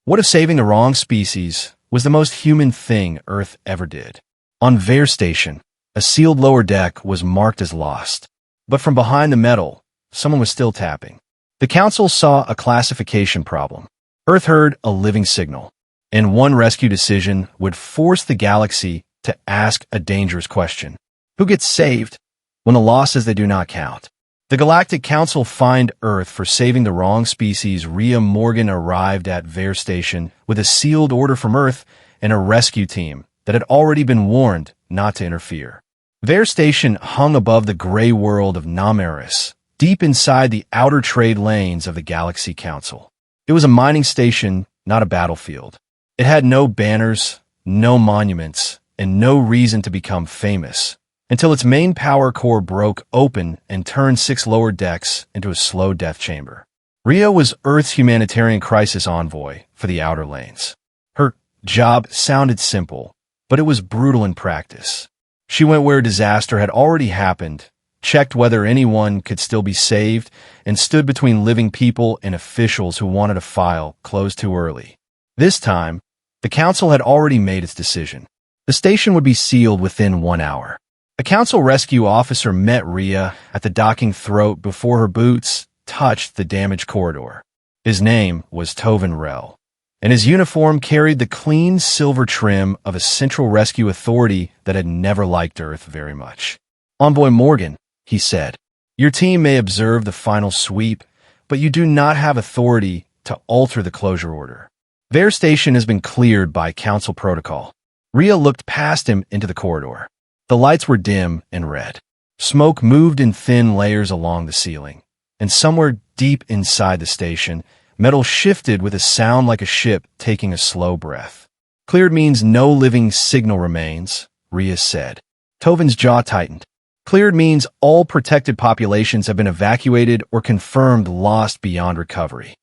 What if saving the wrong species was the most human thing Earth ever did? On Vare Station, a sealed lower deck was marked as lost. But from behind the metal, someone was still tapping. The Council saw a classification problem. Earth heard a living signal, and one rescue decision would force the galaxy to ask a dangerous question. Who gets saved when the losses they do not count? The Galactic Council fined Earth for saving the wrong species. Rhea Morgan arrived at Vare Station with a sealed order from Earth and a rescue team that had already been warned not to interfere. Vare Station hung above the gray world of Namaris, deep inside the outer trade lanes of the Galaxy Council. It was a mining station, not a battlefield. It had no banners, no monuments, and no reason to become famous, until its main power core broke open and turned 6 lower decks into a slow death chamber. Rhea was Earth's humanitarian crisis envoy for the outer lanes. Her job sounded simple, but it was brutal in practice. She went where disaster had already happened, checked whether anyone could still be saved, and stood between living people and officials who wanted a file closed too early. This time, the Council had already made its decision. The station would be sealed within 1 hour. A Council rescue officer met Rhea at the docking throat before her boots touched the damaged corridor. His name was Tovin Rell, and his uniform carried the clean silver trim of a Central Rescue Authority that had never liked Earth very much. "Envoy Morgan," he said, "your team may observe the final sweep, but you do not have authority to alter the closure order. Vare Station has been cleared by Council protocol." Rhea looked past him into the corridor. The lights were dim and red. Smoke moved in thin layers along the ceiling, and somewhere deep inside the station, metal shifted with a sound like a ship taking a slow breath. "Cleared means no living signal remains," Rhea said. Tovin's jaw tightened. "Cleared means all protected populations have been evacuated or confirmed lost beyond recovery."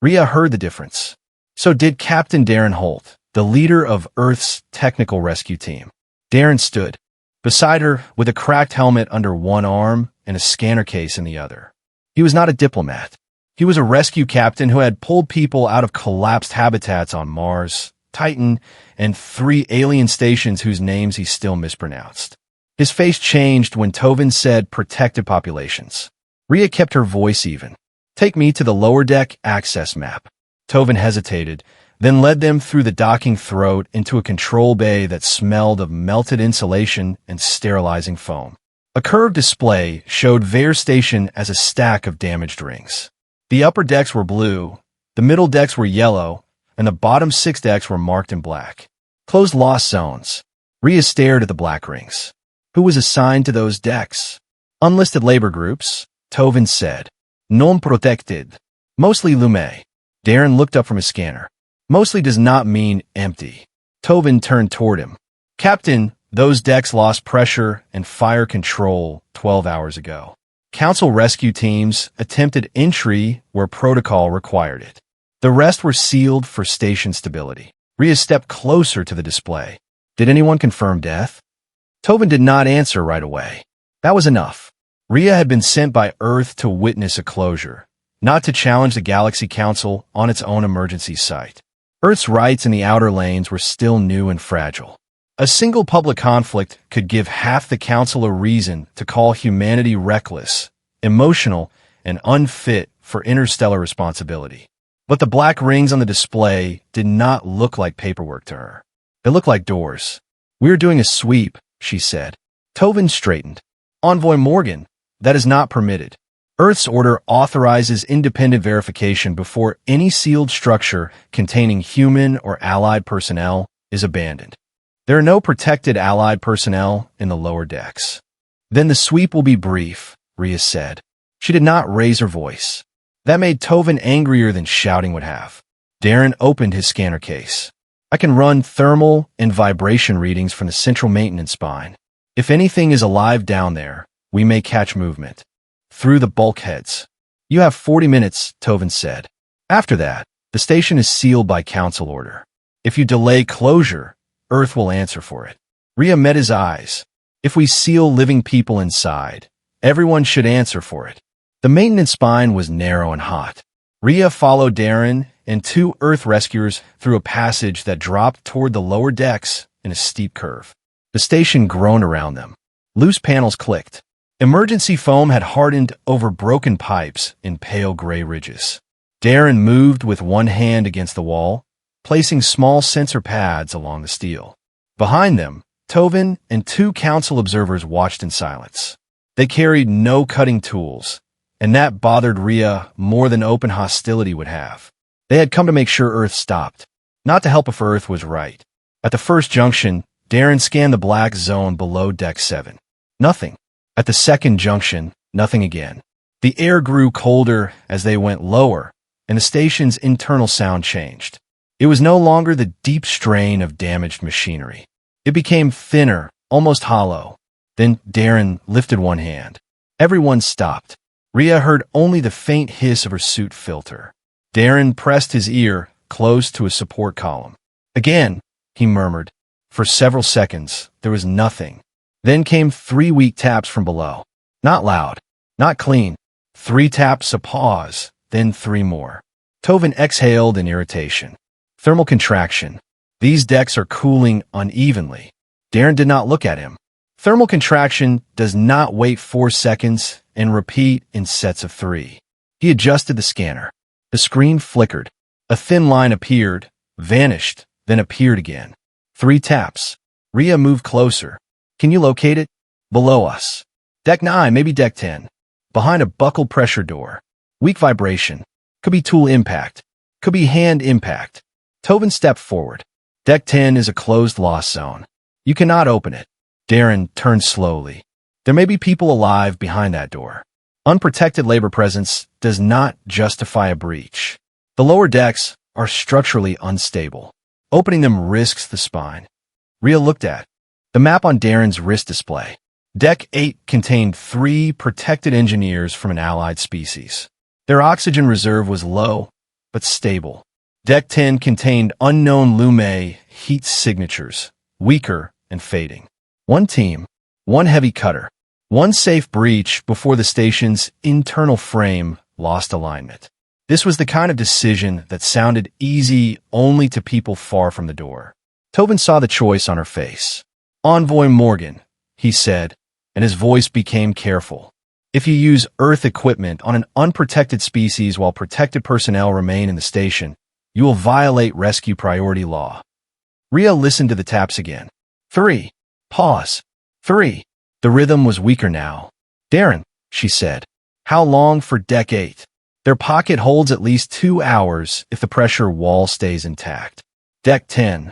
Rhea heard the difference. So did Captain Darren Holt, the leader of Earth's technical rescue team. Darren stood beside her with a cracked helmet under one arm and a scanner case in the other. He was not a diplomat. He was a rescue captain who had pulled people out of collapsed habitats on Mars, Titan, and 3 alien stations whose names he still mispronounced. His face changed when Tovin said protected populations. Rhea kept her voice even. "Take me to the lower deck access map." Tovin hesitated, then led them through the docking throat into a control bay that smelled of melted insulation and sterilizing foam. A curved display showed Vare Station as a stack of damaged rings. The upper decks were blue, the middle decks were yellow, and the bottom 6 decks were marked in black. Closed lost zones. Rhea stared at the black rings. Who was assigned to those decks? "Unlisted labor groups," Tovin said. "Non protected. Mostly Lume." Darren looked up from his scanner. "Mostly does not mean empty." Tovin turned toward him. "Captain, those decks lost pressure and fire control 12 hours ago. Council rescue teams attempted entry where protocol required it. The rest were sealed for station stability." Rhea stepped closer to the display. "Did anyone confirm death?" Tovin did not answer right away. That was enough. Rhea had been sent by Earth to witness a closure, not to challenge the Galaxy Council on its own emergency site. Earth's rights in the outer lanes were still new and fragile. A single public conflict could give half the Council a reason to call humanity reckless, emotional, and unfit for interstellar responsibility. But the black rings on the display did not look like paperwork to her. They looked like doors. "We're doing a sweep," she said. Tovin straightened. "Envoy Morgan, that is not permitted. Earth's order authorizes independent verification before any sealed structure containing human or allied personnel is abandoned. There are no protected allied personnel in the lower decks." "Then the sweep will be brief," Rhea said. She did not raise her voice. That made Tovin angrier than shouting would have. Darren opened his scanner case. "I can run thermal and vibration readings from the central maintenance spine. If anything is alive down there, we may catch movement. Through the bulkheads." "You have 40 minutes, Tovin said. "After that, the station is sealed by Council order. If you delay closure, Earth will answer for it." Rhea met his eyes. "If we seal living people inside, everyone should answer for it." The maintenance spine was narrow and hot. Rhea followed Darren and two Earth rescuers through a passage that dropped toward the lower decks in a steep curve. The station groaned around them. Loose panels clicked. Emergency foam had hardened over broken pipes in pale gray ridges. Darren moved with one hand against the wall, placing small sensor pads along the steel. Behind them, Tovin and two council observers watched in silence. They carried no cutting tools, and that bothered Rhea more than open hostility would have. They had come to make sure Earth stopped, not to help if Earth was right. At the first junction, Darren scanned the black zone below Deck 7. Nothing. At the second junction, nothing again. The air grew colder as they went lower, and the station's internal sound changed. It was no longer the deep strain of damaged machinery. It became thinner, almost hollow. Then Darren lifted one hand. Everyone stopped. Rhea heard only the faint hiss of her suit filter. Darren pressed his ear close to a support column. Again, he murmured. For several seconds, there was nothing. Then came 3 weak taps from below. Not loud, not clean. 3 taps, a pause, then 3 more. Tovin exhaled in irritation. Thermal contraction. These decks are cooling unevenly. Darren did not look at him. Thermal contraction does not wait 4 seconds and repeat in sets of 3. He adjusted the scanner. The screen flickered. A thin line appeared, vanished, then appeared again. 3 taps. Rhea moved closer. Can you locate it? Below us. Deck 9, maybe Deck 10. Behind a buckled pressure door. Weak vibration. Could be tool impact. Could be hand impact. Tovin stepped forward. Deck 10 is a closed loss zone. You cannot open it. Darren turned slowly. There may be people alive behind that door. Unprotected labor presence does not justify a breach. The lower decks are structurally unstable. Opening them risks the spine. Rhea looked at the map on Darren's wrist display. Deck 8 contained 3 protected engineers from an allied species. Their oxygen reserve was low, but stable. Deck 10 contained unknown Lume heat signatures, weaker and fading. 1 team, 1 heavy cutter, 1 safe breach before the station's internal frame lost alignment. This was the kind of decision that sounded easy only to people far from the door. Tovin saw the choice on her face. Envoy Morgan, he said, and his voice became careful. If you use Earth equipment on an unprotected species while protected personnel remain in the station, you will violate rescue priority law. Rhea listened to the taps again. 3. Pause. 3. The rhythm was weaker now. Darren, she said. How long for Deck 8? Their pocket holds at least 2 hours if the pressure wall stays intact. Deck 10.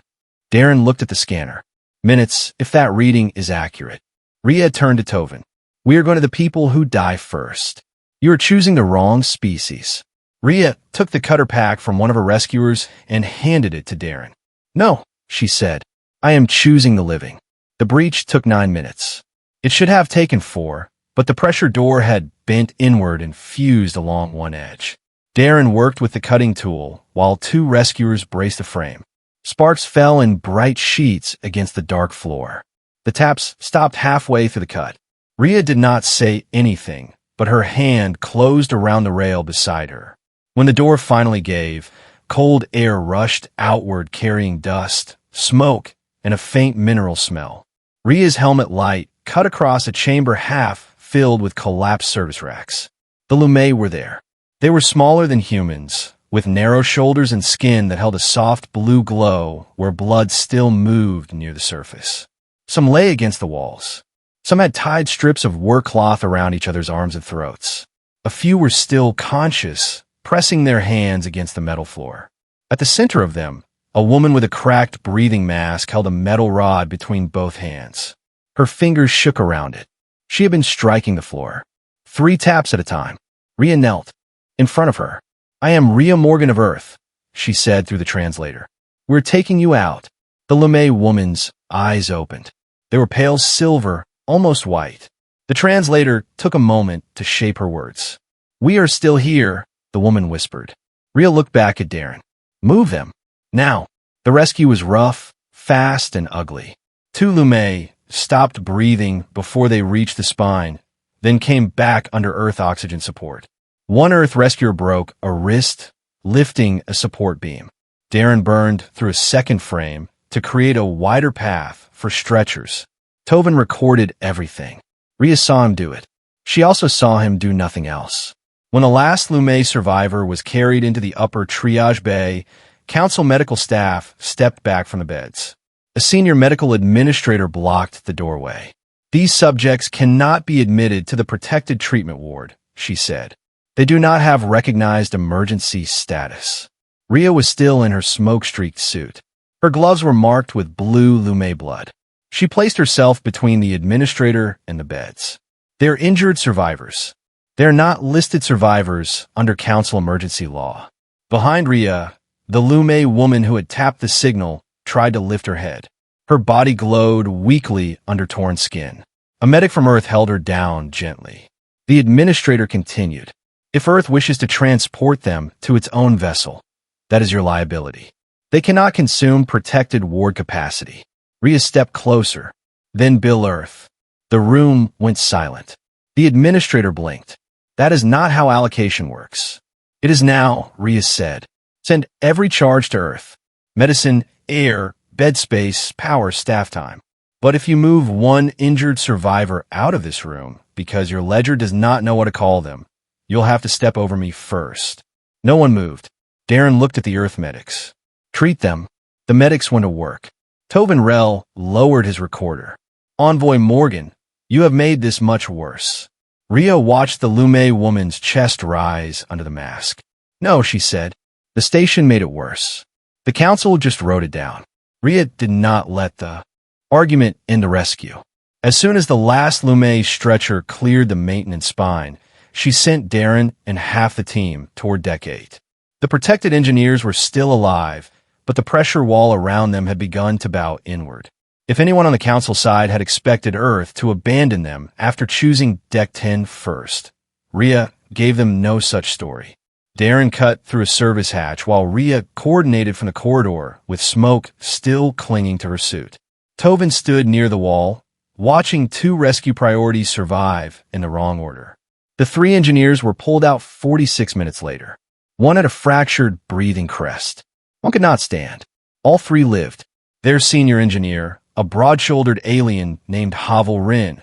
Darren looked at the scanner. Minutes, if that reading is accurate. Rhea turned to Tovin. We are going to the people who die first. You are choosing the wrong species. Rhea took the cutter pack from one of her rescuers and handed it to Darren. No, she said. I am choosing the living. The breach took 9 minutes. It should have taken 4, but the pressure door had bent inward and fused along one edge. Darren worked with the cutting tool while 2 rescuers braced the frame. Sparks fell in bright sheets against the dark floor. The taps stopped halfway through the cut. Rhea did not say anything, but her hand closed around the rail beside her. When the door finally gave, cold air rushed outward carrying dust, smoke, and a faint mineral smell. Rhea's helmet light cut across a chamber half filled with collapsed service racks. The Lume were there. They were smaller than humans, with narrow shoulders and skin that held a soft blue glow where blood still moved near the surface. Some lay against the walls. Some had tied strips of work cloth around each other's arms and throats. A few were still conscious, pressing their hands against the metal floor. At the center of them, a woman with a cracked breathing mask held a metal rod between both hands. Her fingers shook around it. She had been striking the floor. 3 taps at a time. Rhea knelt. In front of her. I am Rhea Morgan of Earth, she said through the translator. We're taking you out. The Lume woman's eyes opened. They were pale silver, almost white. The translator took a moment to shape her words. We are still here, the woman whispered. Rhea looked back at Darren. Move them. Now. The rescue was rough, fast, and ugly. 2 Lume stopped breathing before they reached the spine, then came back under Earth oxygen support. One Earth rescuer broke a wrist, lifting a support beam. Darren burned through a second frame to create a wider path for stretchers. Tovin recorded everything. Rhea saw him do it. She also saw him do nothing else. When the last Lumet survivor was carried into the upper triage bay, Council medical staff stepped back from the beds. A senior medical administrator blocked the doorway. "These subjects cannot be admitted to the protected treatment ward," she said. "They do not have recognized emergency status." Rhea was still in her smoke-streaked suit. Her gloves were marked with blue Lumet blood. She placed herself between the administrator and the beds. "They're injured survivors. They're not listed survivors under Council emergency law." Behind Rhea, the Lumet woman who had tapped the signal tried to lift her head. Her body glowed weakly under torn skin. A medic from Earth held her down gently. The administrator continued. "If Earth wishes to transport them to its own vessel, that is your liability. They cannot consume protected ward capacity." Rhea stepped closer. Then Bill Earth. The room went silent. The administrator blinked. "That is not how allocation works." "It is now," Rhea said. "Send every charge to Earth. Medicine, air, bed space, power, staff time. But if you move one injured survivor out of this room because your ledger does not know what to call them, you'll have to step over me first." No one moved. Darren looked at the Earth medics. "Treat them." The medics went to work. Tovin Rel lowered his recorder. "Envoy Morgan, you have made this much worse." Rhea watched the Lumet woman's chest rise under the mask. "No," she said. "The station made it worse. The council just wrote it down." Rhea did not let the argument end the rescue. As soon as the last Lumet stretcher cleared the maintenance spine, she sent Darren and half the team toward Deck 8. The protected engineers were still alive, but the pressure wall around them had begun to bow inward. If anyone on the council side had expected Earth to abandon them after choosing Deck 10 first, Rhea gave them no such story. Darren cut through a service hatch while Rhea coordinated from the corridor with smoke still clinging to her suit. Tovin stood near the wall, watching two rescue priorities survive in the wrong order. The three engineers were pulled out 46 minutes later. One had a fractured breathing crest. One could not stand. All three lived. Their senior engineer, a broad-shouldered alien named Havel Rin,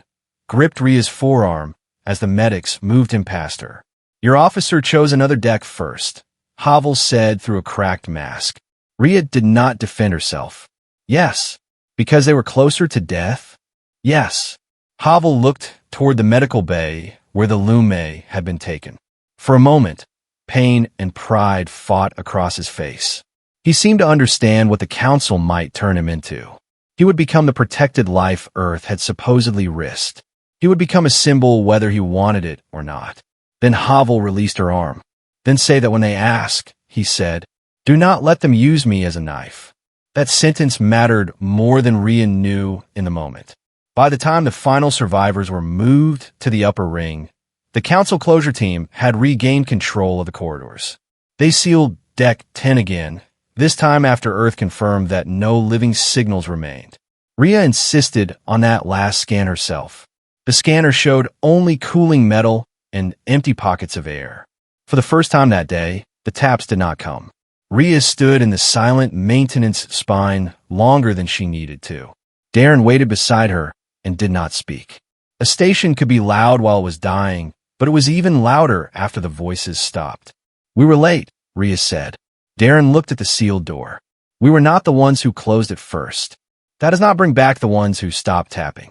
gripped Rhea's forearm as the medics moved him past her. "Your officer chose another deck first," Havel said through a cracked mask. Rhea did not defend herself. "Yes, because they were closer to death?" "Yes." Havel looked toward the medical bay where the Lumet had been taken. For a moment, pain and pride fought across his face. He seemed to understand what the council might turn him into. He would become the protected life Earth had supposedly risked. He would become a symbol whether he wanted it or not. Then Havel released her arm. "Then say that when they ask," he said, "do not let them use me as a knife." That sentence mattered more than Rhea knew in the moment. By the time the final survivors were moved to the upper ring, the council closure team had regained control of the corridors. They sealed Deck 10 again, this time after Earth confirmed that no living signals remained. Rhea insisted on that last scan herself. The scanner showed only cooling metal and empty pockets of air. For the first time that day, the taps did not come. Rhea stood in the silent maintenance spine longer than she needed to. Darren waited beside her and did not speak. A station could be loud while it was dying, but it was even louder after the voices stopped. "We were late," Rhea said. Darren looked at the sealed door. "We were not the ones who closed it first. That does not bring back the ones who stopped tapping."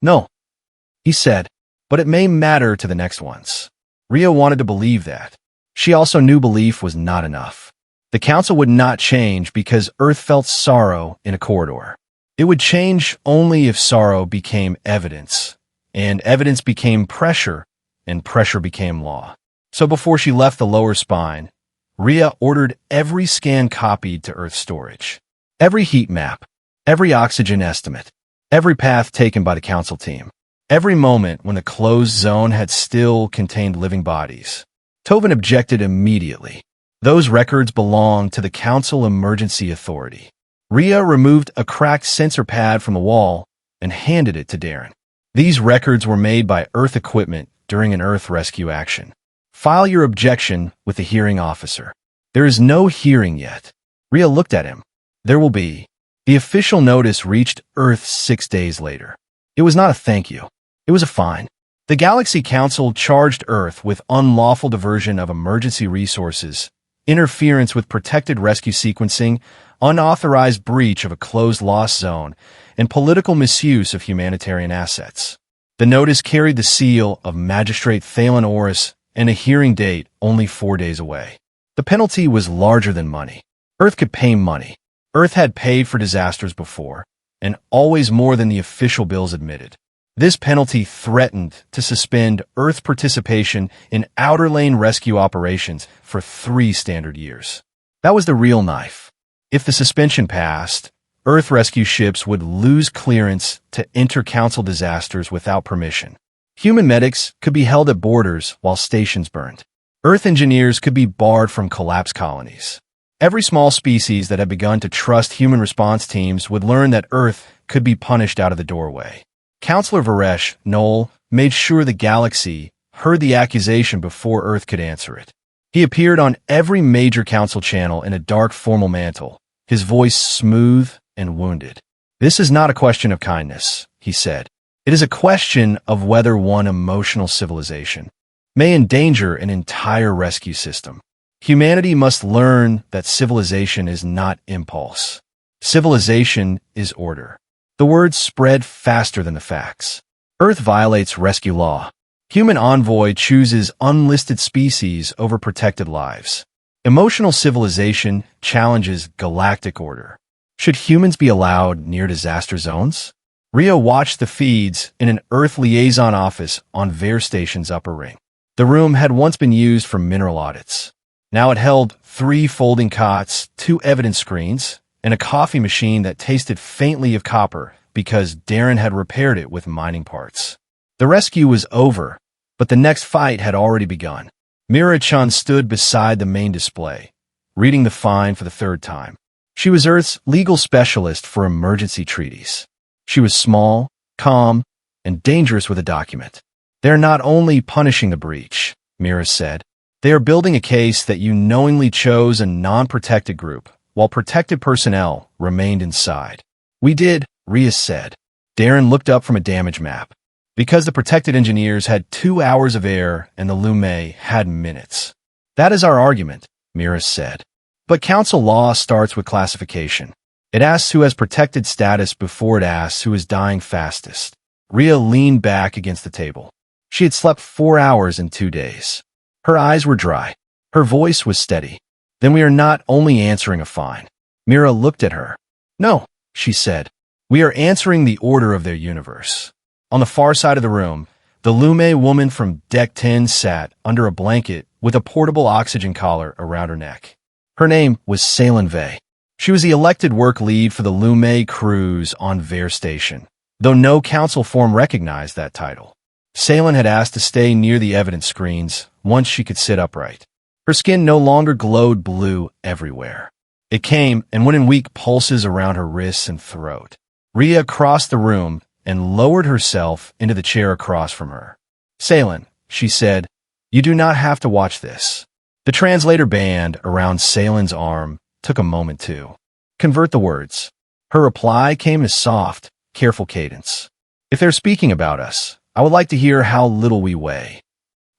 "No," he said, "but it may matter to the next ones." Rhea wanted to believe that. She also knew belief was not enough. The council would not change because Earth felt sorrow in a corridor. It would change only if sorrow became evidence, and evidence became pressure, and pressure became law. So before she left the lower spine, Rhea ordered every scan copied to Earth storage. Every heat map, every oxygen estimate, every path taken by the council team. Every moment when the closed zone had still contained living bodies. Tovin objected immediately. Those records belonged to the Council Emergency Authority. Rhea removed a cracked sensor pad from the wall and handed it to Darren. These records were made by Earth equipment during an Earth rescue action. File your objection with the hearing officer. There is no hearing yet. Rhea looked at him. There will be. The official notice reached Earth 6 days later. It was not a thank you. It was a fine. The Galaxy Council charged Earth with unlawful diversion of emergency resources, interference with protected rescue sequencing, unauthorized breach of a closed loss zone, and political misuse of humanitarian assets. The notice carried the seal of Magistrate Thalen Oris and a hearing date only 4 days away. The penalty was larger than money. Earth could pay money. Earth had paid for disasters before, and always more than the official bills admitted. This penalty threatened to suspend Earth participation in outer lane rescue operations for 3 standard years. That was the real knife. If the suspension passed, Earth rescue ships would lose clearance to enter Council disasters without permission. Human medics could be held at borders while stations burned. Earth engineers could be barred from collapsed colonies. Every small species that had begun to trust human response teams would learn that Earth could be punished out of the doorway. Counselor Varesh Noel made sure the galaxy heard the accusation before Earth could answer it. He appeared on every major council channel in a dark formal mantle, his voice smooth and wounded. This is not a question of kindness, he said. It is a question of whether one emotional civilization may endanger an entire rescue system. Humanity must learn that civilization is not impulse. Civilization is order. The words spread faster than the facts. Earth violates rescue law. Human envoy chooses unlisted species over protected lives. Emotional civilization challenges galactic order. Should humans be allowed near disaster zones? Rhea watched the feeds in an Earth liaison office on Vare Station's upper ring. The room had once been used for mineral audits. Now it held 3 folding cots, 2 evidence screens, and a coffee machine that tasted faintly of copper because Darren had repaired it with mining parts. The rescue was over, but the next fight had already begun. Mira-chan stood beside the main display, reading the fine for the 3rd time. She was Earth's legal specialist for emergency treaties. She was small, calm, and dangerous with a document. They're not only punishing the breach, Mira said. They are building a case that you knowingly chose a non-protected group, while protected personnel remained inside. We did, Rhea said. Darren looked up from a damage map. Because the protected engineers had 2 hours of air and the Lume had minutes. That is our argument, Mira said. But council law starts with classification. It asks who has protected status before it asks who is dying fastest. Rhea leaned back against the table. She had slept 4 hours in 2 days. Her eyes were dry. Her voice was steady. Then we are not only answering a fine. Mira looked at her. No, she said. We are answering the order of their universe. On the far side of the room, the Lume woman from Deck 10 sat under a blanket with a portable oxygen collar around her neck. Her name was Salen Vey. She was the elected work lead for the Lume crews on Vare Station, though no council form recognized that title. Salen had asked to stay near the evidence screens once she could sit upright. Her skin no longer glowed blue everywhere. It came and went in weak pulses around her wrists and throat. Rhea crossed the room and lowered herself into the chair across from her. Salen, she said, you do not have to watch this. The translator band around Salen's arm took a moment to convert the words. Her reply came in a soft, careful cadence. If they're speaking about us, I would like to hear how little we weigh.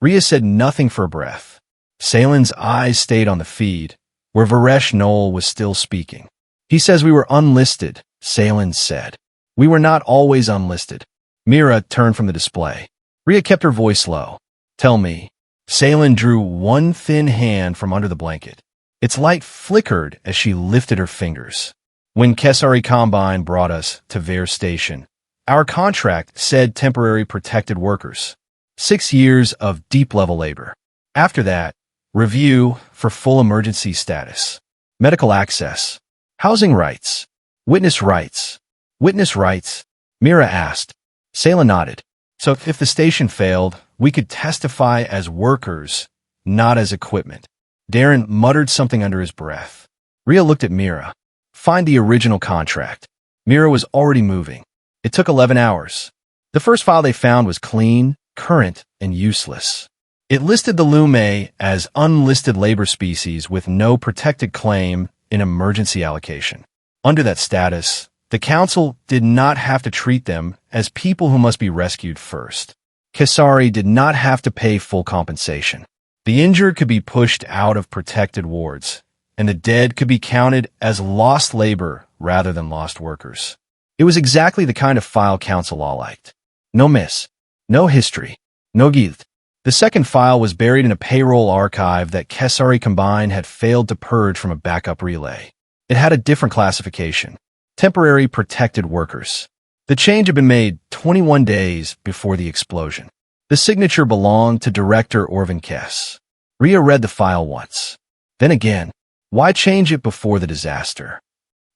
Rhea said nothing for a breath. Salen's eyes stayed on the feed, where Varesh Noel was still speaking. He says we were unlisted, Salen said. We were not always unlisted. Mira turned from the display. Rhea kept her voice low. Tell me. Salen drew one thin hand from under the blanket. Its light flickered as she lifted her fingers. When Kesari Combine brought us to Vare Station, our contract said temporary protected workers. 6 years of deep-level labor. After that, review for full emergency status. Medical access. Housing rights. Witness rights. Witness rights? Mira asked. Salen nodded. So if the station failed, we could testify as workers, not as equipment. Darren muttered something under his breath. Rhea looked at Mira. Find the original contract. Mira was already moving. It took 11 hours. The first file they found was clean, current, and useless. It listed the Lume as unlisted labor species with no protected claim in emergency allocation. Under that status, the Council did not have to treat them as people who must be rescued first. Kesari did not have to pay full compensation. The injured could be pushed out of protected wards, and the dead could be counted as lost labor rather than lost workers. It was exactly the kind of file Council law liked. No miss, no history, no guilt. The second file was buried in a payroll archive that Kesari Combine had failed to purge from a backup relay. It had a different classification: temporary protected workers. The change had been made 21 days before the explosion. The signature belonged to Director Orvin Kess. Rhea read the file once. Then again. Why change it before the disaster?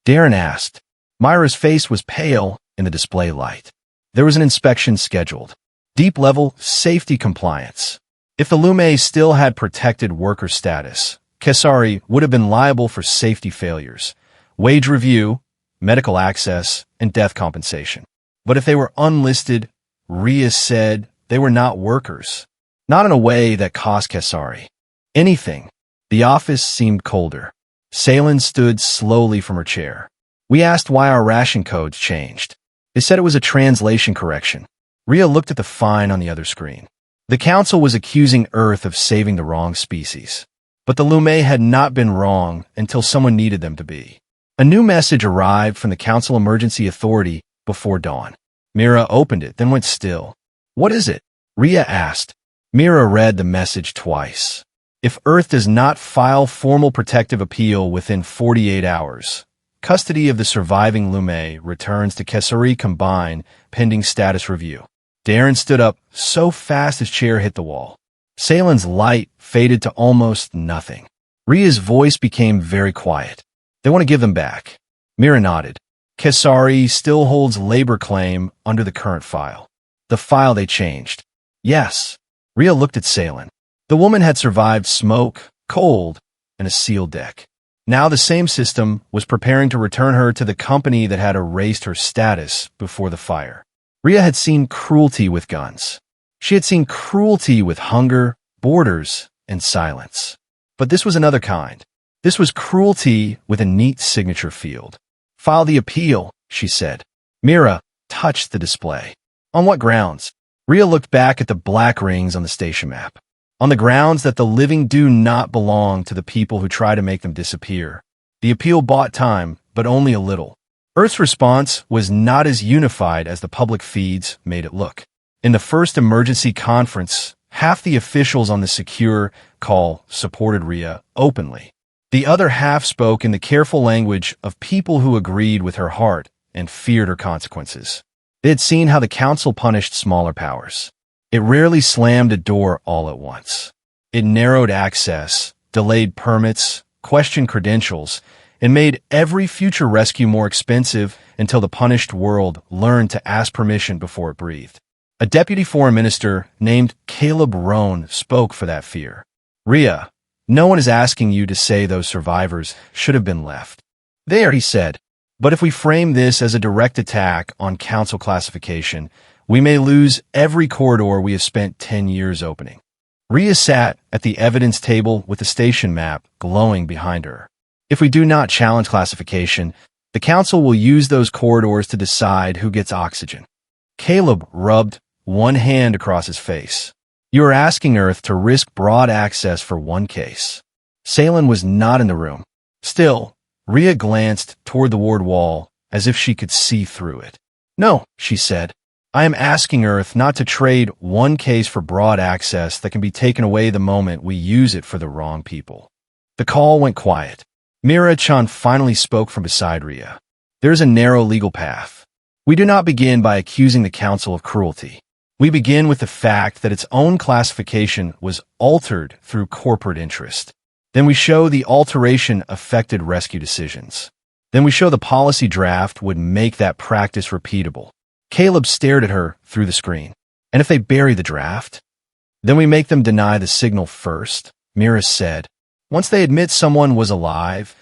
Darren asked. Myra's face was pale in the display light. There was an inspection scheduled. Deep-level safety compliance. If the Lume still had protected worker status, Kesari would have been liable for safety failures, wage review, medical access, and death compensation. But if they were unlisted, Rhea said they were not workers. Not in a way that cost Kesari anything. The office seemed colder. Salen stood slowly from her chair. We asked why our ration codes changed. They said it was a translation correction. Rhea looked at the fine on the other screen. The Council was accusing Earth of saving the wrong species. But the Lume had not been wrong until someone needed them to be. A new message arrived from the Council Emergency Authority before dawn. Mira opened it, then went still. What is it? Rhea asked. Mira read the message twice. If Earth does not file formal protective appeal within 48 hours, custody of the surviving Lume returns to Kesari Combine pending status review. Darren stood up so fast his chair hit the wall. Salen's light faded to almost nothing. Rhea's voice became very quiet. They want to give them back. Mira nodded. Kesari still holds labor claim under the current file. The file they changed. Yes. Rhea looked at Salen. The woman had survived smoke, cold, and a sealed deck. Now the same system was preparing to return her to the company that had erased her status before the fire. Rhea had seen cruelty with guns. She had seen cruelty with hunger, borders, and silence. But this was another kind. This was cruelty with a neat signature field. File the appeal, she said. Mira touched the display. On what grounds? Rhea looked back at the black rings on the station map. On the grounds that the living do not belong to the people who try to make them disappear. The appeal bought time, but only a little. Earth's response was not as unified as the public feeds made it look. In the first emergency conference, half the officials on the secure call supported Rhea openly. The other half spoke in the careful language of people who agreed with her heart and feared her consequences. They had seen how the Council punished smaller powers. It rarely slammed a door all at once. It narrowed access, delayed permits, questioned credentials, and made every future rescue more expensive until the punished world learned to ask permission before it breathed. A deputy foreign minister named Caleb Rohn spoke for that fear. Rhea, no one is asking you to say those survivors should have been left there, he said. But if we frame this as a direct attack on Council classification, we may lose every corridor we have spent 10 years opening. Rhea sat at the evidence table with the station map glowing behind her. If we do not challenge classification, the Council will use those corridors to decide who gets oxygen. Caleb rubbed one hand across his face. You are asking Earth to risk broad access for one case. Salen was not in the room. Still, Rhea glanced toward the ward wall as if she could see through it. No, she said. I am asking Earth not to trade one case for broad access that can be taken away the moment we use it for the wrong people. The call went quiet. Mira-chan finally spoke from beside Rhea. There is a narrow legal path. We do not begin by accusing the Council of cruelty. We begin with the fact that its own classification was altered through corporate interest. Then we show the alteration affected rescue decisions. Then we show the policy draft would make that practice repeatable. Caleb stared at her through the screen. And if they bury the draft? Then we make them deny the signal first, Mira said. Once they admit someone was alive,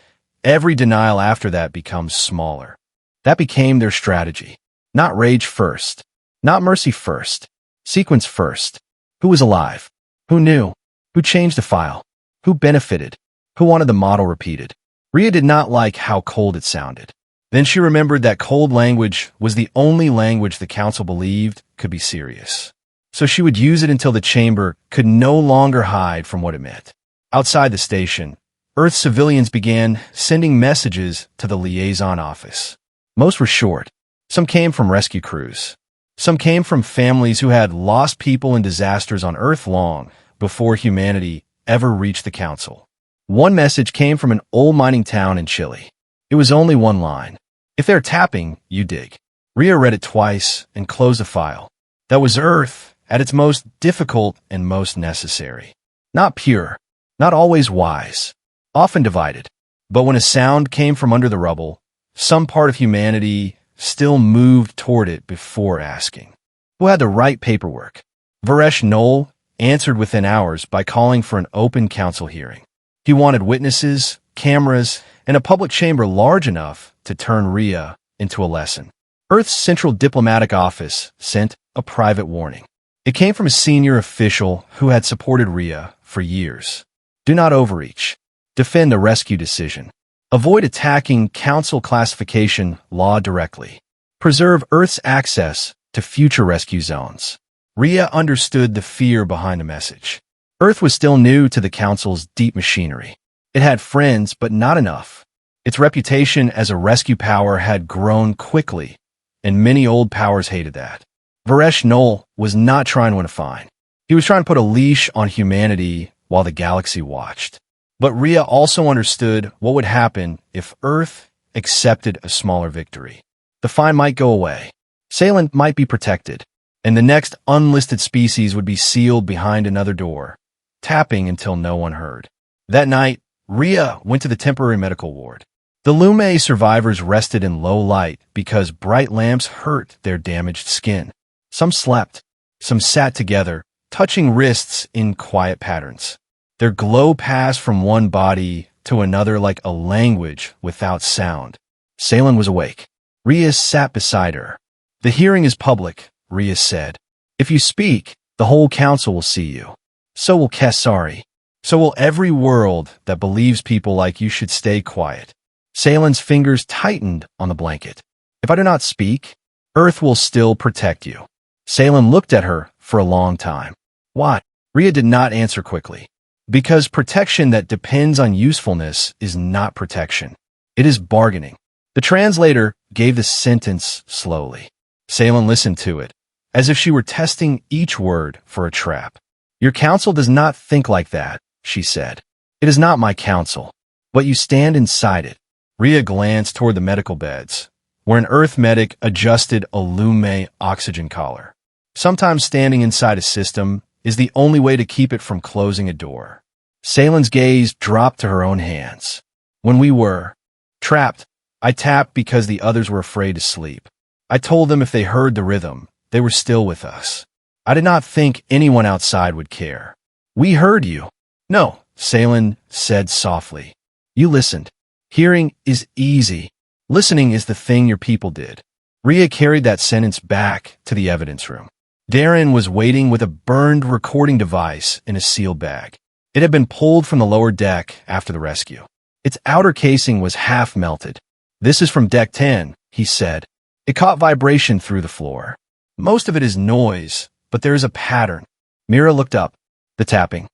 every denial after that becomes smaller. That became their strategy. Not rage first. Not mercy first. Sequence first. Who was alive? Who knew? Who changed the file? Who benefited? Who wanted the model repeated? Rhea did not like how cold it sounded. Then she remembered that cold language was the only language the council believed could be serious. So she would use it until the chamber could no longer hide from what it meant. Outside the station, Earth civilians began sending messages to the liaison office. Most were short. Some came from rescue crews. Some came from families who had lost people in disasters on Earth long before humanity ever reached the council. One message came from an old mining town in Chile. It was only one line. If they're tapping, you dig. Rhea read it twice and closed the file. That was Earth at its most difficult and most necessary. Not pure, not always wise, often divided. But when a sound came from under the rubble, some part of humanity still moved toward it before asking. Who had the right paperwork? Varesh Noel answered within hours by calling for an open council hearing. He wanted witnesses, cameras, and a public chamber large enough to turn Rhea into a lesson. Earth's Central Diplomatic Office sent a private warning. It came from a senior official who had supported Rhea for years. Do not overreach. Defend the rescue decision. Avoid attacking council classification law directly. Preserve Earth's access to future rescue zones. Rhea understood the fear behind the message. Earth was still new to the council's deep machinery. It had friends, but not enough. Its reputation as a rescue power had grown quickly, and many old powers hated that. Varesh Noel was not trying to win a fine. He was trying to put a leash on humanity while the galaxy watched. But Rhea also understood what would happen if Earth accepted a smaller victory. The fine might go away. Salem might be protected, and the next unlisted species would be sealed behind another door, tapping until no one heard. That night, Rhea went to the temporary medical ward. The Lume survivors rested in low light because bright lamps hurt their damaged skin. Some slept. Some sat together, touching wrists in quiet patterns. Their glow passed from one body to another like a language without sound. Salem was awake. Rhea sat beside her. The hearing is public, Rhea said. If you speak, the whole council will see you. So will Kesari. So will every world that believes people like you should stay quiet. Salem's fingers tightened on the blanket. If I do not speak, Earth will still protect you. Salem looked at her for a long time. Why? Rhea did not answer quickly. Because protection that depends on usefulness is not protection. It is bargaining. The translator gave the sentence slowly. Salem listened to it, as if she were testing each word for a trap. Your council does not think like that, she said. It is not my council, but you stand inside it. Rhea glanced toward the medical beds, where an Earth medic adjusted a Lume oxygen collar. Sometimes standing inside a system is the only way to keep it from closing a door. Salem's gaze dropped to her own hands. When we were trapped, I tapped because the others were afraid to sleep. I told them if they heard the rhythm, they were still with us. I did not think anyone outside would care. We heard you. No, Salem said softly. You listened. Hearing is easy. Listening is the thing your people did. Rhea carried that sentence back to the evidence room. Darren was waiting with a burned recording device in a sealed bag. It had been pulled from the lower deck after the rescue. Its outer casing was half melted. This is from Deck 10, he said. It caught vibration through the floor. Most of it is noise, but there is a pattern. Mira looked up. The tapping.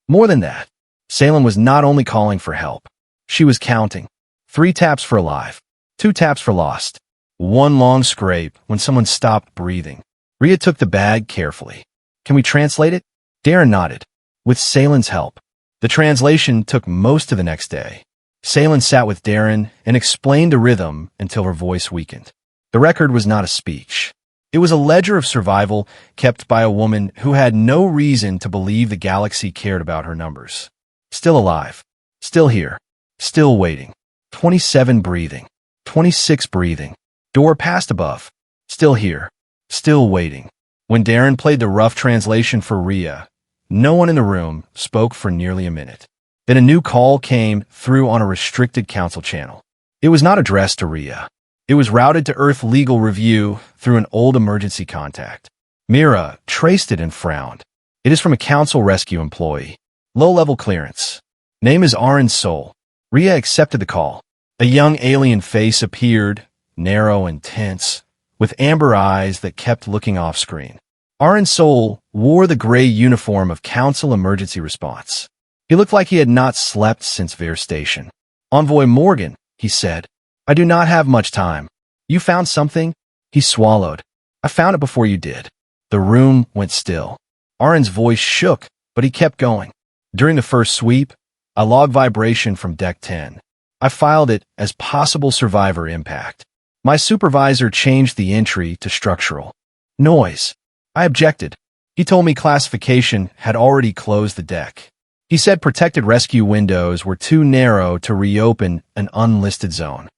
More than that. Salem was not only calling for help. She was counting. 3 taps for alive. 2 taps for lost. 1 long scrape when someone stopped breathing. Rhea took the bag carefully. Can we translate it? Darren nodded. With Salem's help. The translation took most of the next day. Salem sat with Darren and explained the rhythm until her voice weakened. The record was not a speech. It was a ledger of survival kept by a woman who had no reason to believe the galaxy cared about her numbers. Still alive. Still here. Still waiting. 27 breathing. 26 breathing. Door passed above. Still here. Still waiting. When Darren played the rough translation for Rhea, no one in the room spoke for nearly a minute. Then a new call came through on a restricted council channel. It was not addressed to Rhea. It was routed to Earth Legal Review through an old emergency contact. Mira traced it and frowned. It is from a council rescue employee. Low-level clearance. Name is Aaron Sol. Rhea accepted the call. A young alien face appeared, narrow and tense, with amber eyes that kept looking off-screen. Aaron Sol wore the gray uniform of Council Emergency Response. He looked like he had not slept since Vare Station. Envoy Morgan, he said, I do not have much time. You found something? He swallowed. I found it before you did. The room went still. Aaron's voice shook, but he kept going. During the first sweep, I logged vibration from Deck 10. I filed it as possible survivor impact. My supervisor changed the entry to structural noise. I objected. He told me classification had already closed the deck. He said protected rescue windows were too narrow to reopen an unlisted zone.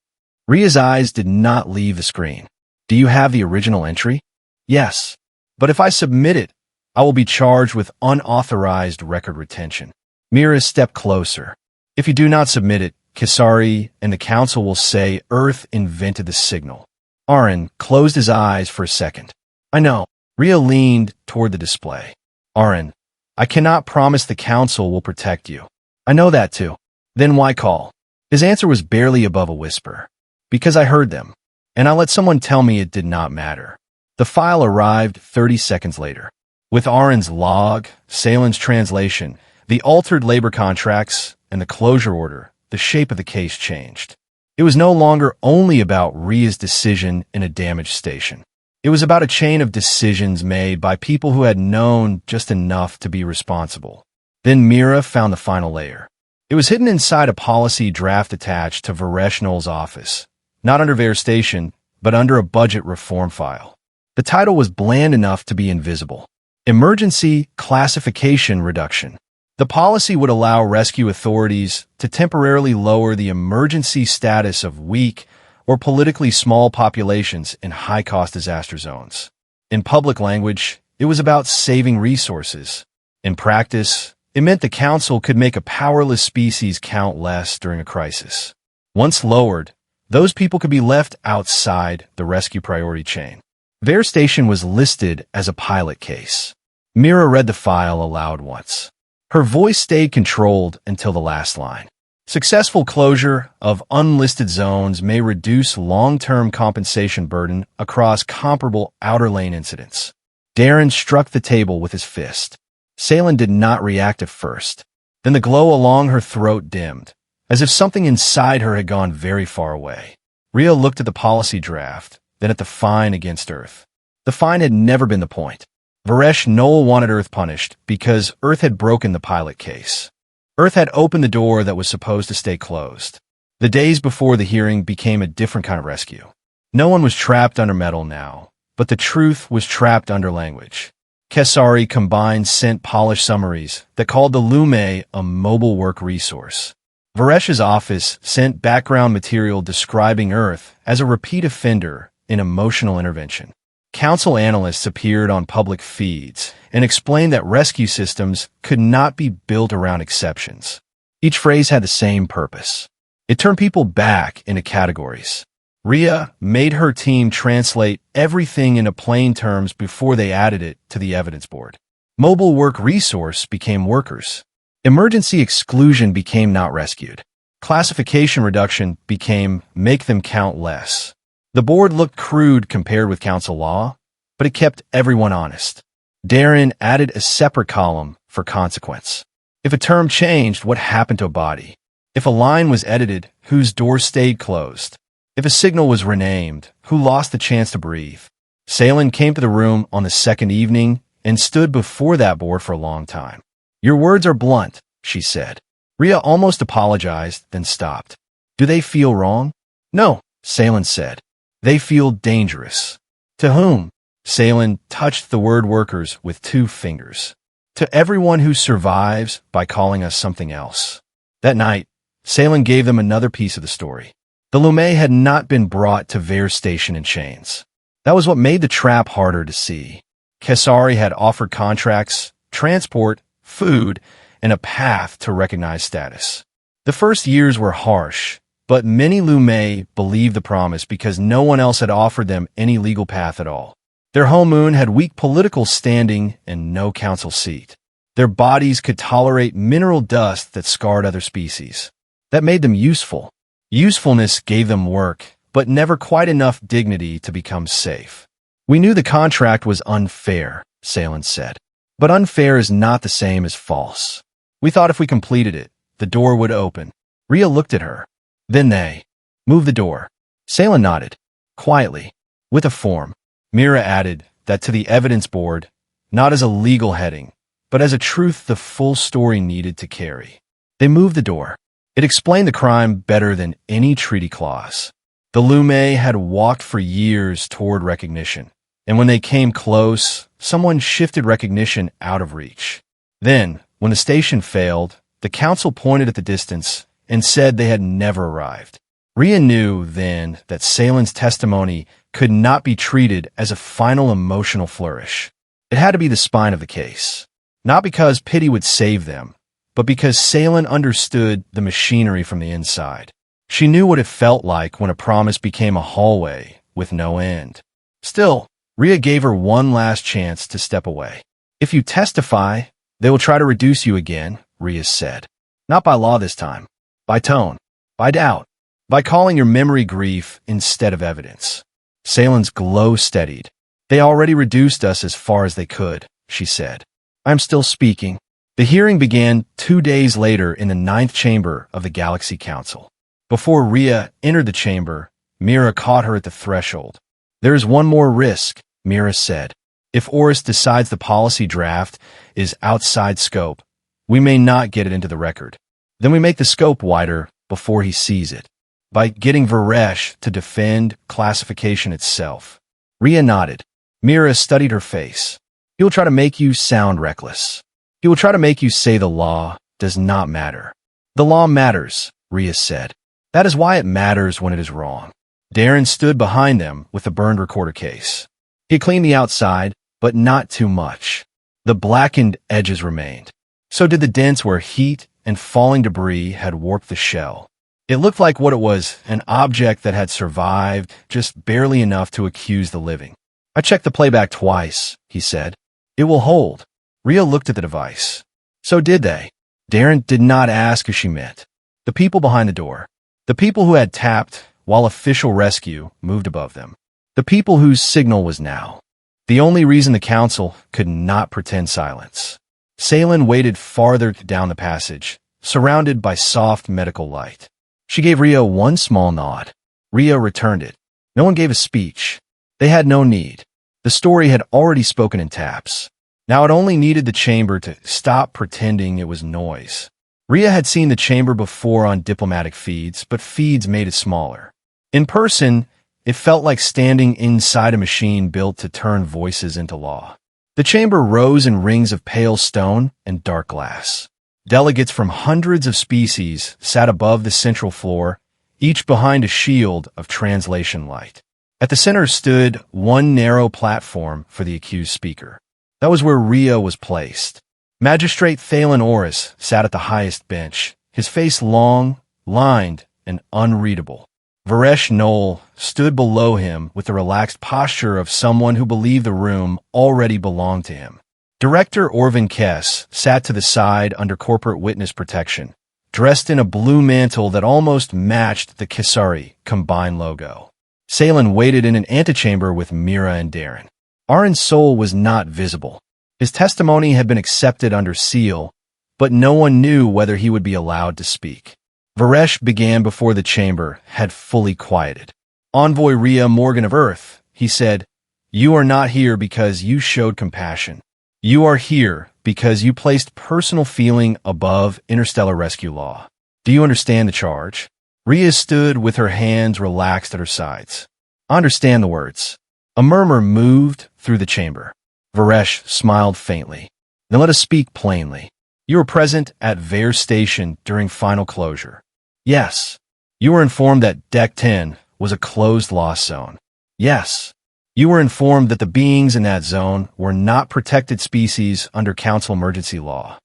Rhea's eyes did not leave the screen. Do you have the original entry? Yes. But if I submit it, I will be charged with unauthorized record retention. Mira stepped closer. If you do not submit it, Kesari and the council will say Earth invented the signal. Aaron closed his eyes for a second. I know. Rhea leaned toward the display. Aaron, I cannot promise the council will protect you. I know that too. Then why call? His answer was barely above a whisper. Because I heard them. And I let someone tell me it did not matter. The file arrived 30 seconds later. With Aaron's log, Salen's translation, the altered labor contracts, and the closure order, the shape of the case changed. It was no longer only about Rhea's decision in a damaged station. It was about a chain of decisions made by people who had known just enough to be responsible. Then Mira found the final layer. It was hidden inside a policy draft attached to Vareshnol's office, not under Vare Station, but under a budget reform file. The title was bland enough to be invisible. Emergency Classification Reduction. The policy would allow rescue authorities to temporarily lower the emergency status of weak or politically small populations in high-cost disaster zones. In public language, it was about saving resources. In practice, it meant the council could make a powerless species count less during a crisis. Once lowered, those people could be left outside the rescue priority chain. Vare Station was listed as a pilot case. Mira read the file aloud once. Her voice stayed controlled until the last line. Successful closure of unlisted zones may reduce long-term compensation burden across comparable outer lane incidents. Darren struck the table with his fist. Salen did not react at first. Then the glow along her throat dimmed, as if something inside her had gone very far away. Rhea looked at the policy draft, then at the fine against Earth. The fine had never been the point. Vareshnol wanted Earth punished because Earth had broken the pilot case. Earth had opened the door that was supposed to stay closed. The days before the hearing became a different kind of rescue. No one was trapped under metal now, but the truth was trapped under language. Kesari combined sent polished summaries that called the Lume a mobile work resource. Varesh's office sent background material describing Earth as a repeat offender in emotional intervention. Council analysts appeared on public feeds and explained that rescue systems could not be built around exceptions. Each phrase had the same purpose. It turned people back into categories. Rhea made her team translate everything into plain terms before they added it to the evidence board. Mobile work resource became workers. Emergency exclusion became not rescued. Classification reduction became make them count less. The board looked crude compared with council law, but it kept everyone honest. Darren added a separate column for consequence. If a term changed, what happened to a body? If a line was edited, whose door stayed closed? If a signal was renamed, who lost the chance to breathe? Salen came to the room on the second evening and stood before that board for a long time. Your words are blunt, she said. Rhea almost apologized, then stopped. Do they feel wrong? No, Salen said. They feel dangerous. To whom? Salen touched the word workers with 2 fingers. To everyone who survives by calling us something else. That night, Salen gave them another piece of the story. The Lume had not been brought to Vare Station in chains. That was what made the trap harder to see. Kesari had offered contracts, transport, food, and a path to recognized status. The first years were harsh, but many Lume believed the promise because no one else had offered them any legal path at all. Their home moon had weak political standing and no council seat. Their bodies could tolerate mineral dust that scarred other species. That made them useful. Usefulness gave them work, but never quite enough dignity to become safe. We knew the contract was unfair, Salen said. But unfair is not the same as false. We thought if we completed it, the door would open. Rhea looked at her. Then they moved the door. Salen nodded. Quietly. With a form. Mira added that to the evidence board, not as a legal heading, but as a truth the full story needed to carry. They moved the door. It explained the crime better than any treaty clause. The Lume had walked for years toward recognition, and when they came close, someone shifted recognition out of reach. Then, when the station failed, the council pointed at the distance and said they had never arrived. Rhea knew then that Salen's testimony could not be treated as a final emotional flourish. It had to be the spine of the case. Not because pity would save them, but because Salen understood the machinery from the inside. She knew what it felt like when a promise became a hallway with no end. Still, Rhea gave her one last chance to step away. If you testify, they will try to reduce you again, Rhea said. Not by law this time. By tone. By doubt. By calling your memory grief instead of evidence. Salen's glow steadied. They already reduced us as far as they could, she said. I'm still speaking. The hearing began 2 days later in the 9th chamber of the Galaxy Council. Before Rhea entered the chamber, Mira caught her at the threshold. There is one more risk, Mira said. If Oris decides the policy draft is outside scope, we may not get it into the record. Then we make the scope wider before he sees it. By getting Varesh to defend classification itself. Rhea nodded. Mira studied her face. He will try to make you sound reckless. He will try to make you say the law does not matter. The law matters, Rhea said. That is why it matters when it is wrong. Darren stood behind them with the burned recorder case. He cleaned the outside, but not too much. The blackened edges remained. So did the dents where heat and falling debris had warped the shell. It looked like what it was, an object that had survived just barely enough to accuse the living. I checked the playback twice, he said. It will hold. Rhea looked at the device. So did they. Darren did not ask if she meant. The people behind the door. The people who had tapped while official rescue moved above them. The people whose signal was now. The only reason the council could not pretend silence. Salen waited farther down the passage, surrounded by soft medical light. She gave Rhea one small nod. Rhea returned it. No one gave a speech. They had no need. The story had already spoken in taps. Now it only needed the chamber to stop pretending it was noise. Rhea had seen the chamber before on diplomatic feeds, but feeds made it smaller. In person, it felt like standing inside a machine built to turn voices into law. The chamber rose in rings of pale stone and dark glass. Delegates from hundreds of species sat above the central floor, each behind a shield of translation light. At the center stood one narrow platform for the accused speaker. That was where Rhea was placed. Magistrate Thalen Oris sat at the highest bench, his face long, lined, and unreadable. Varesh Knoll stood below him with the relaxed posture of someone who believed the room already belonged to him. Director Orvin Kess sat to the side under corporate witness protection, dressed in a blue mantle that almost matched the Kisari combined logo. Salen waited in an antechamber with Mira and Darren. Arin's soul was not visible. His testimony had been accepted under seal, but no one knew whether he would be allowed to speak. Varesh began before the chamber had fully quieted. Envoy Rhea Morgan of Earth, he said, you are not here because you showed compassion. You are here because you placed personal feeling above interstellar rescue law. Do you understand the charge? Rhea stood with her hands relaxed at her sides. I understand the words. A murmur moved through the chamber. Varesh smiled faintly. Then let us speak plainly. You were present at Vare Station during final closure. Yes. You were informed that Deck 10 was a closed loss zone. Yes. You were informed that the beings in that zone were not protected species under Council emergency law.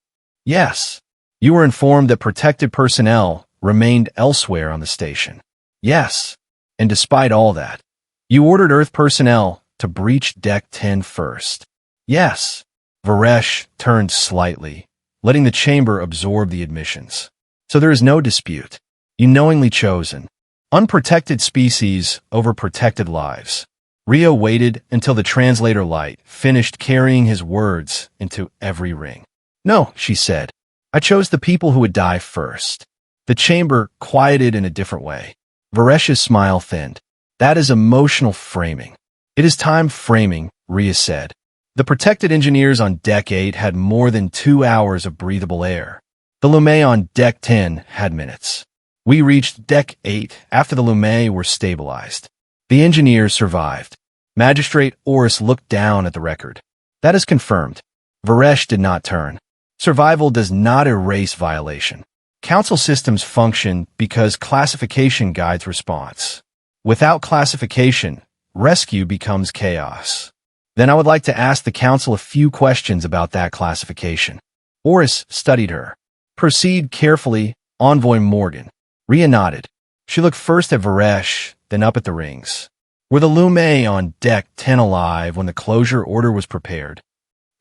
Yes. You were informed that protected personnel remained elsewhere on the station. Yes. And despite all that, you ordered Earth personnel to breach Deck 10 first. Yes. Varesh turned slightly, letting the chamber absorb the admissions. So there is no dispute. You knowingly chosen. Unprotected species over protected lives. Rhea waited until the translator light finished carrying his words into every ring. No, she said. I chose the people who would die first. The chamber quieted in a different way. Varesh's smile thinned. That is emotional framing. It is time framing, Rhea said. The protected engineers on Deck 8 had more than 2 hours of breathable air. The Lumet on Deck 10 had minutes. We reached Deck 8 after the Lumet were stabilized. The engineers survived. Magistrate Oris looked down at the record. That is confirmed. Varesh did not turn. Survival does not erase violation. Council systems function because classification guides response. Without classification, rescue becomes chaos. Then I would like to ask the Council a few questions about that classification. Oris studied her. Proceed carefully, Envoy Morgan. Rhea nodded. She looked first at Varesh, then up at the rings. Were the Lumet on Deck 10 alive when the closure order was prepared?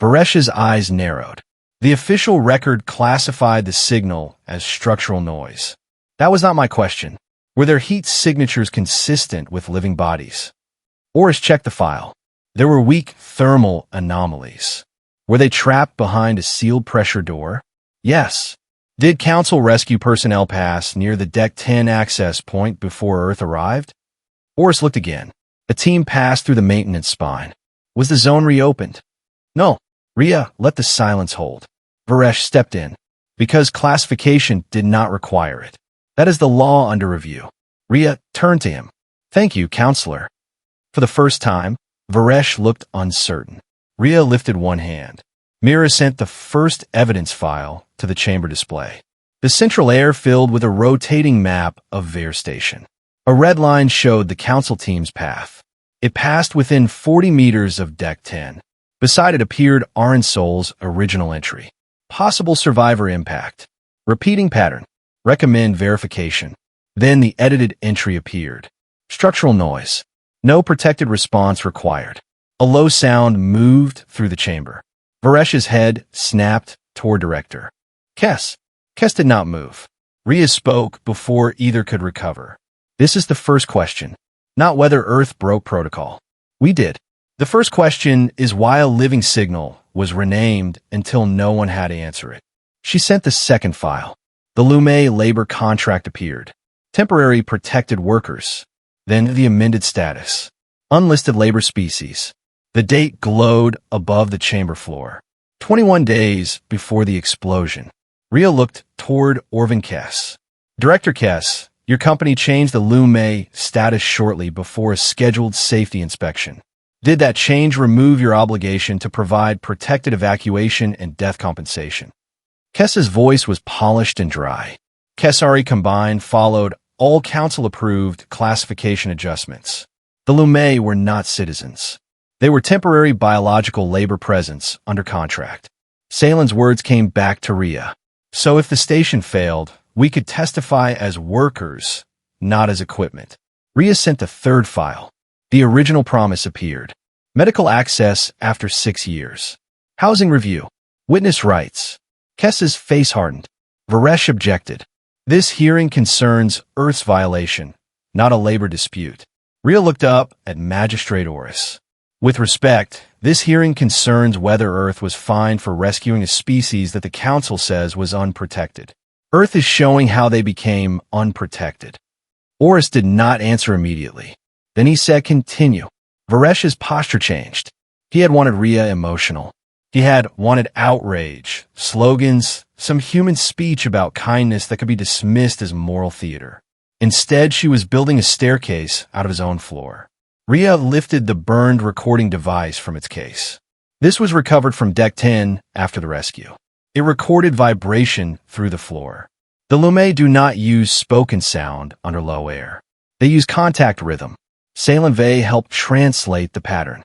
Varesh's eyes narrowed. The official record classified the signal as structural noise. That was not my question. Were their heat signatures consistent with living bodies? Oris checked the file. There were weak thermal anomalies. Were they trapped behind a sealed pressure door? Yes. Did Council rescue personnel pass near the Deck 10 access point before Earth arrived? Oris looked again. A team passed through the maintenance spine. Was the zone reopened? No. Rhea, let the silence hold. Varesh stepped in. Because classification did not require it. That is the law under review. Rhea turned to him. Thank you, Counselor. For the first time, Varesh looked uncertain. Rhea lifted one hand. Mira sent the first evidence file to the chamber display. The central air filled with a rotating map of Vare Station. A red line showed the Council team's path. It passed within 40 meters of Deck 10. Beside it appeared Aransol's original entry. Possible survivor impact. Repeating pattern. Recommend verification. Then the edited entry appeared. Structural noise. No protected response required. A low sound moved through the chamber. Varesh's head snapped toward Director. Kess. Kess did not move. Rhea spoke before either could recover. This is the first question. Not whether Earth broke protocol. We did. The first question is why a living signal was renamed until no one had to answer it. She sent the second file. The Lumet labor contract appeared. Temporary protected workers. Then the amended status. Unlisted labor species. The date glowed above the chamber floor. 21 days before the explosion. Rhea looked toward Orvin Kess. Director Kess, your company changed the Lumet status shortly before a scheduled safety inspection. Did that change remove your obligation to provide protected evacuation and death compensation? Kess's voice was polished and dry. Kessari combined followed all council-approved classification adjustments. The Lumet were not citizens. They were temporary biological labor presence under contract. Salen's words came back to Rhea. So if the station failed, we could testify as workers, not as equipment. Rhea sent the third file. The original promise appeared. Medical access after 6 years. Housing review. Witness rights. Kess's face hardened. Varesh objected. This hearing concerns Earth's violation, not a labor dispute. Rhea looked up at Magistrate Oris. With respect, this hearing concerns whether Earth was fined for rescuing a species that the Council says was unprotected. Earth is showing how they became unprotected. Oris did not answer immediately. Then he said, continue. Varesh's posture changed. He had wanted Rhea emotional. He had wanted outrage, slogans, some human speech about kindness that could be dismissed as moral theater. Instead, she was building a staircase out of his own floor. Rhea lifted the burned recording device from its case. This was recovered from Deck 10 after the rescue. It recorded vibration through the floor. The Lumet do not use spoken sound under low air. They use contact rhythm. Salen Vey helped translate the pattern.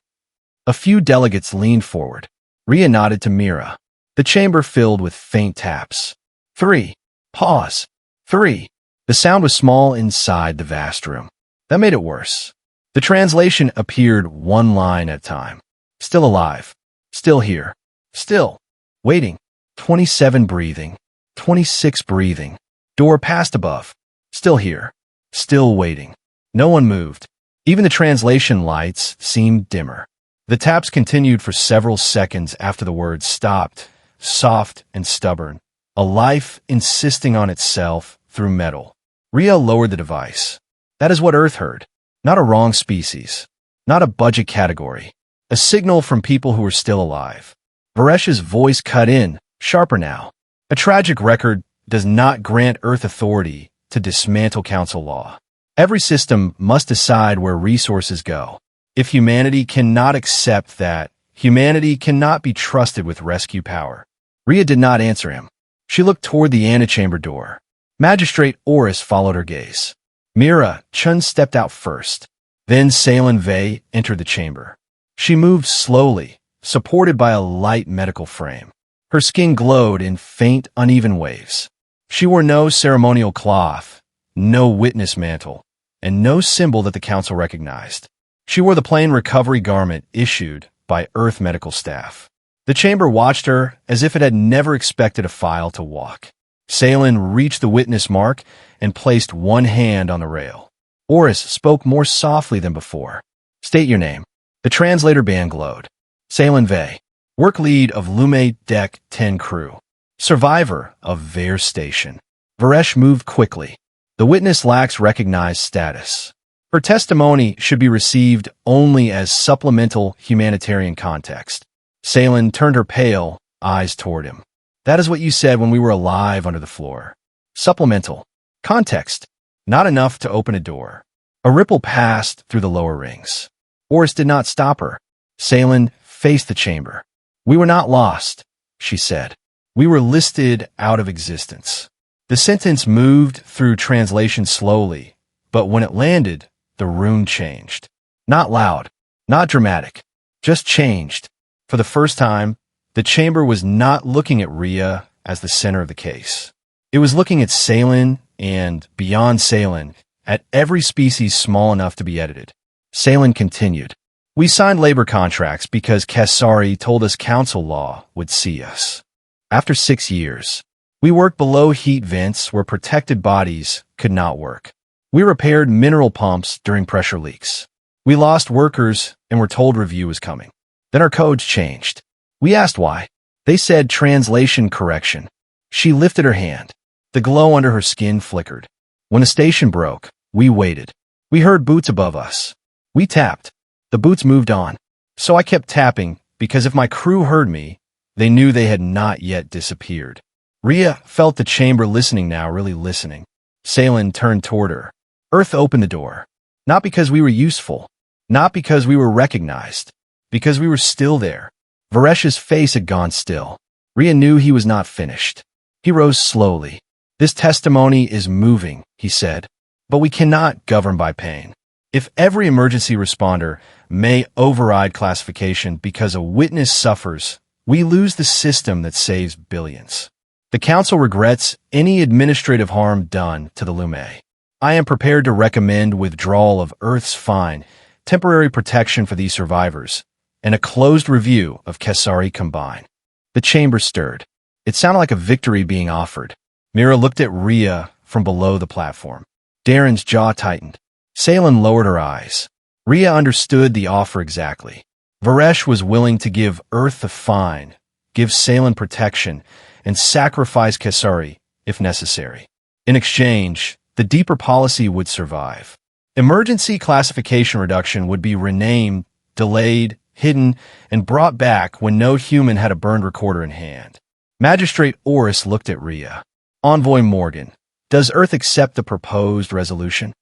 A few delegates leaned forward. Rhea nodded to Mira. The chamber filled with faint taps. 3. Pause. 3. The sound was small inside the vast room. That made it worse. The translation appeared one line at a time. Still alive. Still here. Still. Waiting. 27 breathing. 26 breathing. Door passed above. Still here. Still waiting. No one moved. Even the translation lights seemed dimmer. The taps continued for several seconds after the words stopped, soft and stubborn, a life insisting on itself through metal. Rhea lowered the device. That is what Earth heard. Not a wrong species. Not a budget category. A signal from people who were still alive. Varesh's voice cut in, sharper now. A tragic record does not grant Earth authority to dismantle Council law. Every system must decide where resources go. If humanity cannot accept that, humanity cannot be trusted with rescue power. Rhea did not answer him. She looked toward the antechamber door. Magistrate Oris followed her gaze. Mira Chun stepped out first. Then Salen Vei entered the chamber. She moved slowly, supported by a light medical frame. Her skin glowed in faint, uneven waves. She wore no ceremonial cloth, no witness mantle, and no symbol that the council recognized. She wore the plain recovery garment issued by Earth medical staff. The chamber watched her as if it had never expected a file to walk. Salen reached the witness mark and placed one hand on the rail. Oris spoke more softly than before. State your name. The translator band glowed. Salen Vei, work lead of Lume Deck 10 crew. Survivor of Vare Station. Varesh moved quickly. The witness lacks recognized status. Her testimony should be received only as supplemental humanitarian context. Salen turned her pale eyes toward him. That is what you said when we were alive under the floor. Supplemental. Context. Not enough to open a door. A ripple passed through the lower rings. Oris did not stop her. Salen faced the chamber. We were not lost, she said. We were listed out of existence. The sentence moved through translation slowly, but when it landed, the rune changed. Not loud, not dramatic, just changed. For the first time, the chamber was not looking at Rhea as the center of the case. It was looking at Salen and, beyond Salen, at every species small enough to be edited. Salen continued. We signed labor contracts because Kesari told us council law would see us. After 6 years, we worked below heat vents where protected bodies could not work. We repaired mineral pumps during pressure leaks. We lost workers and were told review was coming. Then our codes changed. We asked why. They said translation correction. She lifted her hand. The glow under her skin flickered. When the station broke, we waited. We heard boots above us. We tapped. The boots moved on. So I kept tapping because if my crew heard me, they knew they had not yet disappeared. Rhea felt the chamber listening now, really listening. Salen turned toward her. Earth opened the door. Not because we were useful. Not because we were recognized. Because we were still there. Varesh's face had gone still. Rhea knew he was not finished. He rose slowly. This testimony is moving, he said. But we cannot govern by pain. If every emergency responder may override classification because a witness suffers, we lose the system that saves billions. The Council regrets any administrative harm done to the Lume. I am prepared to recommend withdrawal of Earth's fine, temporary protection for these survivors, and a closed review of Kesari Combine. The chamber stirred. It sounded like a victory being offered. Mira looked at Rhea from below the platform. Darren's jaw tightened. Salen lowered her eyes. Rhea understood the offer exactly. Varesh was willing to give Earth the fine, give Salen protection, and sacrifice Kesari, if necessary. In exchange, the deeper policy would survive. Emergency classification reduction would be renamed, delayed, hidden, and brought back when no human had a burned recorder in hand. Magistrate Oris looked at Rhea. Envoy Morgan, does Earth accept the proposed resolution?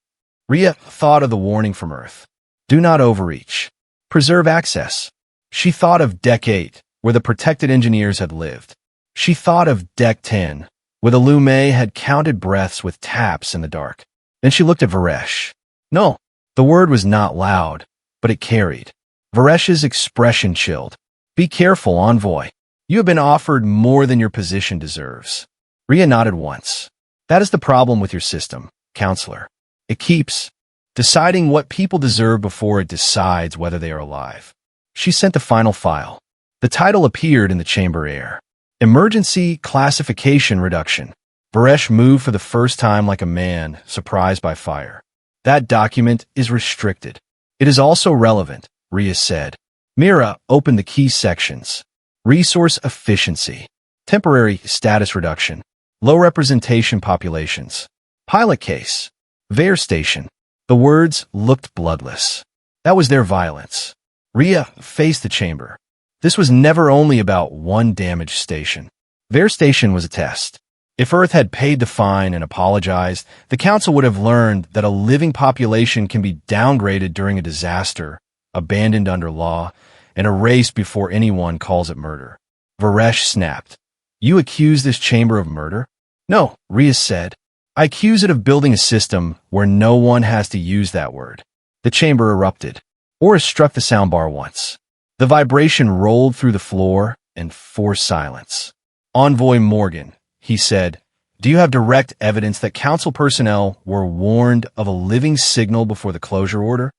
Rhea thought of the warning from Earth. Do not overreach. Preserve access. She thought of Deck 8, where the protected engineers had lived. She thought of Deck 10, where the Lume had counted breaths with taps in the dark. Then she looked at Varesh. No, the word was not loud, but it carried. Varesh's expression chilled. Be careful, Envoy. You have been offered more than your position deserves. Rhea nodded once. That is the problem with your system, Counselor. It keeps deciding what people deserve before it decides whether they are alive. She sent the final file. The title appeared in the chamber air. Emergency Classification Reduction. Varesh moved for the first time like a man surprised by fire. That document is restricted. It is also relevant, Rhea said. Mira opened the key sections. Resource efficiency. Temporary status reduction. Low representation populations. Pilot case. Vare station. The words looked bloodless. That was their violence. Rhea faced the chamber. This was never only about one damaged station. Vare station was a test. If Earth had paid the fine and apologized, the Council would have learned that a living population can be downgraded during a disaster, abandoned under law, and erased before anyone calls it murder. Varesh snapped. You accuse this chamber of murder? No, Rhea said. I accuse it of building a system where no one has to use that word. The chamber erupted. Oris struck the soundbar once. The vibration rolled through the floor and forced silence. Envoy Morgan, he said, do you have direct evidence that Council personnel were warned of a living signal before the closure order?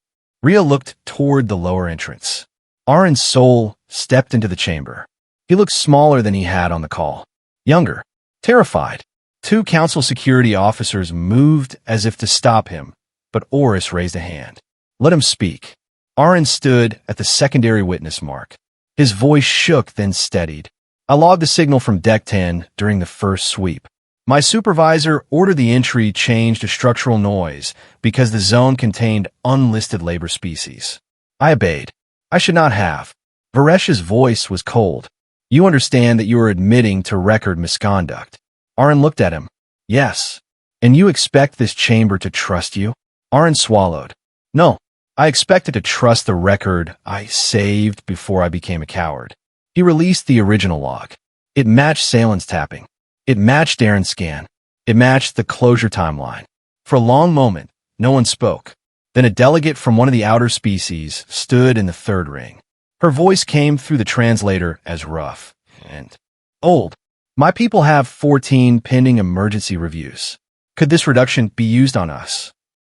Rhea looked toward the lower entrance. Aron's soul stepped into the chamber. He looked smaller than he had on the call. Younger. Terrified. 2 Council security officers moved as if to stop him, but Oris raised a hand. Let him speak. Aron stood at the secondary witness mark. His voice shook, then steadied. I logged the signal from Deck 10 during the first sweep. My supervisor ordered the entry changed to structural noise because the zone contained unlisted labor species. I obeyed. I should not have. Varesh's voice was cold. You understand that you are admitting to record misconduct. Aron looked at him. Yes. And you expect this chamber to trust you? Aron swallowed. No. I expected to trust the record I saved before I became a coward. He released the original log. It matched Salen's tapping. It matched Aaron's scan. It matched the closure timeline. For a long moment, no one spoke. Then a delegate from one of the outer species stood in the third ring. Her voice came through the translator as rough and old. My people have 14 pending emergency reviews. Could this reduction be used on us?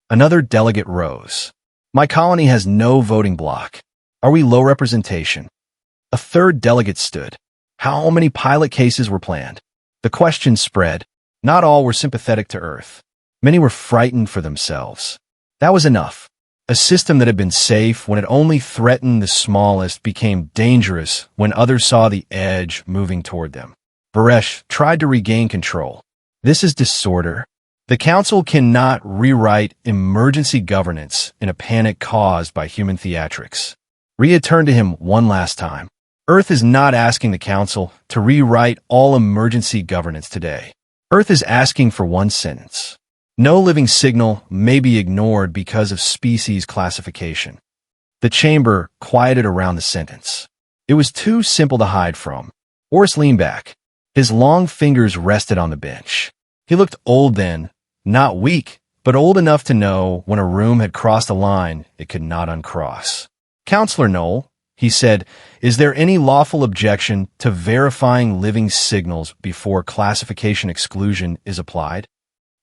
Another delegate rose. My colony has no voting bloc. Are we low representation? A third delegate stood. How many pilot cases were planned? The question spread. Not all were sympathetic to Earth. Many were frightened for themselves. That was enough. A system that had been safe when it only threatened the smallest became dangerous when others saw the edge moving toward them. Varesh tried to regain control. This is disorder. The Council cannot rewrite emergency governance in a panic caused by human theatrics. Rhea turned to him one last time. Earth is not asking the Council to rewrite all emergency governance today. Earth is asking for one sentence. No living signal may be ignored because of species classification. The chamber quieted around the sentence. It was too simple to hide from. Oris leaned back. His long fingers rested on the bench. He looked old then, not weak, but old enough to know when a room had crossed a line it could not uncross. Counselor Knoll, he said, is there any lawful objection to verifying living signals before classification exclusion is applied?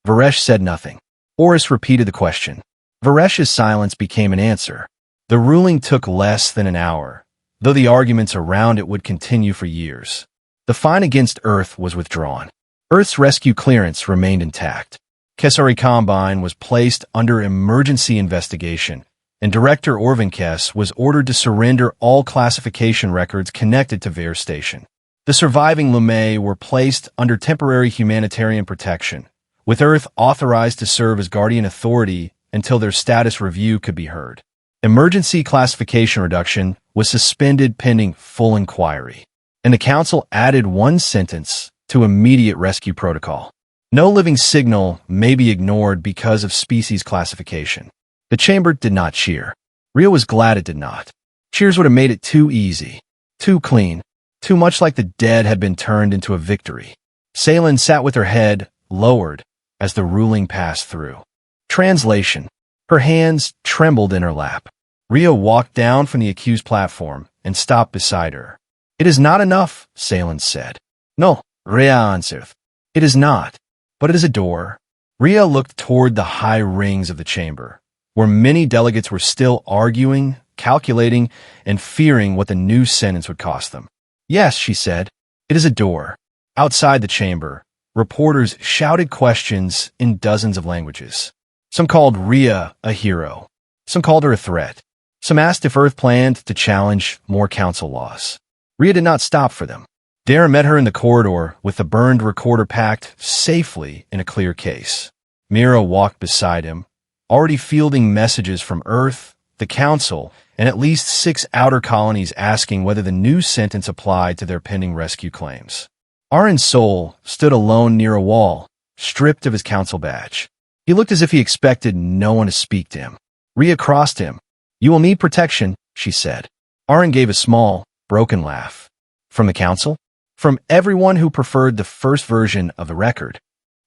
Varesh said nothing. Oris repeated the question. Varesh's silence became an answer. The ruling took less than an hour, though the arguments around it would continue for years. The fine against Earth was withdrawn. Earth's rescue clearance remained intact. Kesari Combine was placed under emergency investigation, and Director Orvankes was ordered to surrender all classification records connected to Vare Station. The surviving Lumet were placed under temporary humanitarian protection, with Earth authorized to serve as guardian authority until their status review could be heard. Emergency classification reduction was suspended pending full inquiry, and the Council added one sentence to immediate rescue protocol. No living signal may be ignored because of species classification. The chamber did not cheer. Rhea was glad it did not. Cheers would have made it too easy, too clean, too much like the dead had been turned into a victory. Salen sat with her head lowered as the ruling passed through. Translation. Her hands trembled in her lap. Rhea walked down from the accused platform and stopped beside her. It is not enough, Salen said. No, Rhea answered. It is not, but it is a door. Rhea looked toward the high rings of the chamber. where many delegates were still arguing, calculating, and fearing what the new sentence would cost them. "Yes," she said, "it is a door." Outside the chamber, reporters shouted questions in dozens of languages. Some called Rhea a hero. Some called her a threat. Some asked if Earth planned to challenge more council laws. Rhea did not stop for them. Darren met her in the corridor with the burned recorder packed safely in a clear case. Mira walked beside him, already fielding messages from Earth, the Council, and at least 6 outer colonies asking whether the new sentence applied to their pending rescue claims. Aaron Soul stood alone near a wall, stripped of his council badge. He looked as if he expected no one to speak to him. Rhea crossed him. "You will need protection," she said. Aaron gave a small, broken laugh. "From the council?" "From everyone who preferred the first version of the record."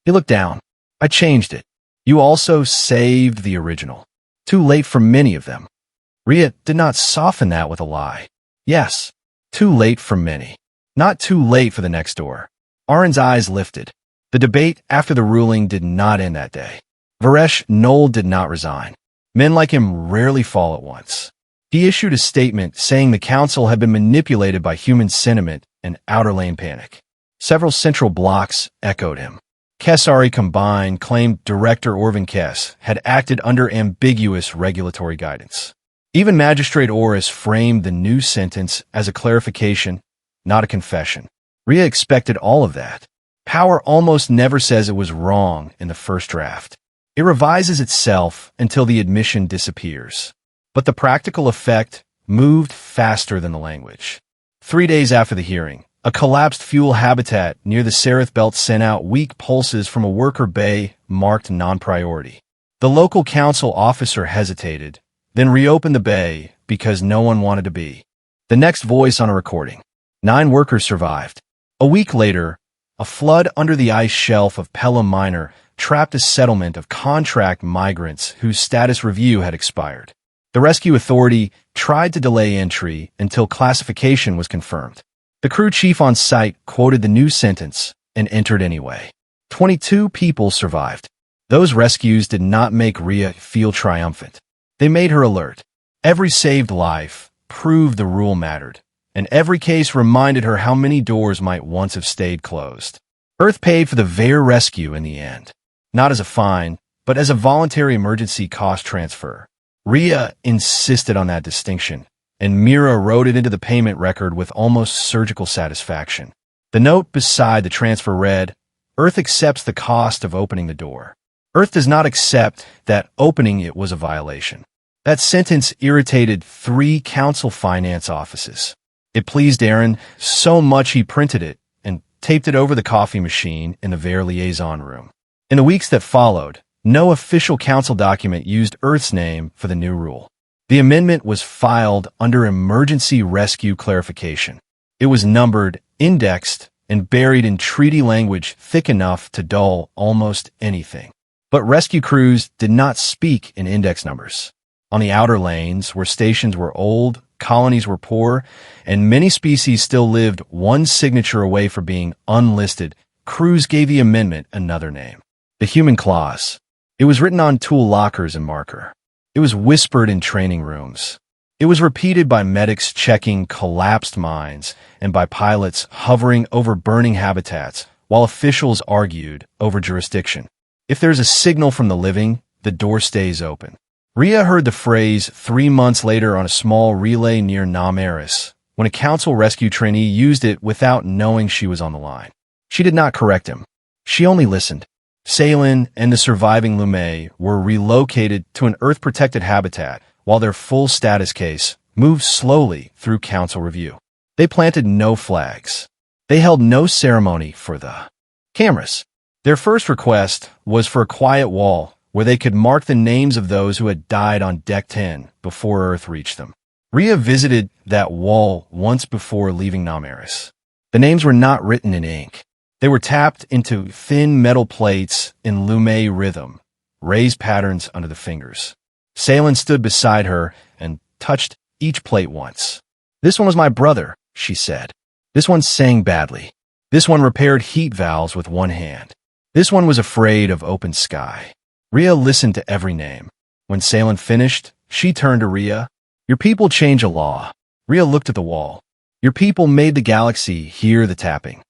He looked down. "I changed it. You also saved the original. Too late for many of them." Rhea did not soften that with a lie. "Yes, too late for many. Not too late for the next door." Aaron's eyes lifted. The debate after the ruling did not end that day. Varesh Noel did not resign. Men like him rarely fall at once. He issued a statement saying the council had been manipulated by human sentiment and outer lane panic. Several central blocks echoed him. Kesari combined claimed Director Orvin Kess had acted under ambiguous regulatory guidance. Even Magistrate Oris framed the new sentence as a clarification, not a confession. Rhea expected all of that. Power almost never says it was wrong in the first draft. It revises itself until the admission disappears. But the practical effect moved faster than the language. 3 days after the hearing, a collapsed fuel habitat near the Seraph Belt sent out weak pulses from a worker bay marked non-priority. The local council officer hesitated, then reopened the bay because no one wanted to be. The next voice on a recording. 9 workers survived. A week later, a flood under the ice shelf of Pelham Minor trapped a settlement of contract migrants whose status review had expired. The rescue authority tried to delay entry until classification was confirmed. The crew chief on site quoted the new sentence and entered anyway. 22 people survived. Those rescues did not make Rhea feel triumphant. They made her alert. Every saved life proved the rule mattered, and every case reminded her how many doors might once have stayed closed. Earth paid for the Vare rescue in the end, not as a fine, but as a voluntary emergency cost transfer. Rhea insisted on that distinction, and Mira wrote it into the payment record with almost surgical satisfaction. The note beside the transfer read, "Earth accepts the cost of opening the door. Earth does not accept that opening it was a violation." That sentence irritated 3 council finance offices. It pleased Aaron so much he printed it and taped it over the coffee machine in the Vare liaison room. In the weeks that followed, no official council document used Earth's name for the new rule. The amendment was filed under emergency rescue clarification. It was numbered, indexed, and buried in treaty language thick enough to dull almost anything. But rescue crews did not speak in index numbers. On the outer lanes, where stations were old, colonies were poor, and many species still lived one signature away from being unlisted, crews gave the amendment another name. The Human Clause. It was written on tool lockers and marker. It was whispered in training rooms. It was repeated by medics checking collapsed mines and by pilots hovering over burning habitats while officials argued over jurisdiction. If there's a signal from the living, the door stays open. Rhea heard the phrase 3 months later on a small relay near Nam Eris, when a council rescue trainee used it without knowing she was on the line. She did not correct him. She only listened. Salin and the surviving Lume were relocated to an Earth-protected habitat while their full status case moved slowly through council review. They planted no flags. They held no ceremony for the cameras. Their first request was for a quiet wall where they could mark the names of those who had died on Deck 10 before Earth reached them. Rhea visited that wall once before leaving Nam Eris. The names were not written in ink. They were tapped into thin metal plates in Lume rhythm, raised patterns under the fingers. Salin stood beside her and touched each plate once. "This one was my brother," she said. "This one sang badly. This one repaired heat valves with one hand. This one was afraid of open sky." Rhea listened to every name. When Salen finished, she turned to Rhea. Your people change a law. Rhea looked at the wall. Your people made the galaxy hear the tapping.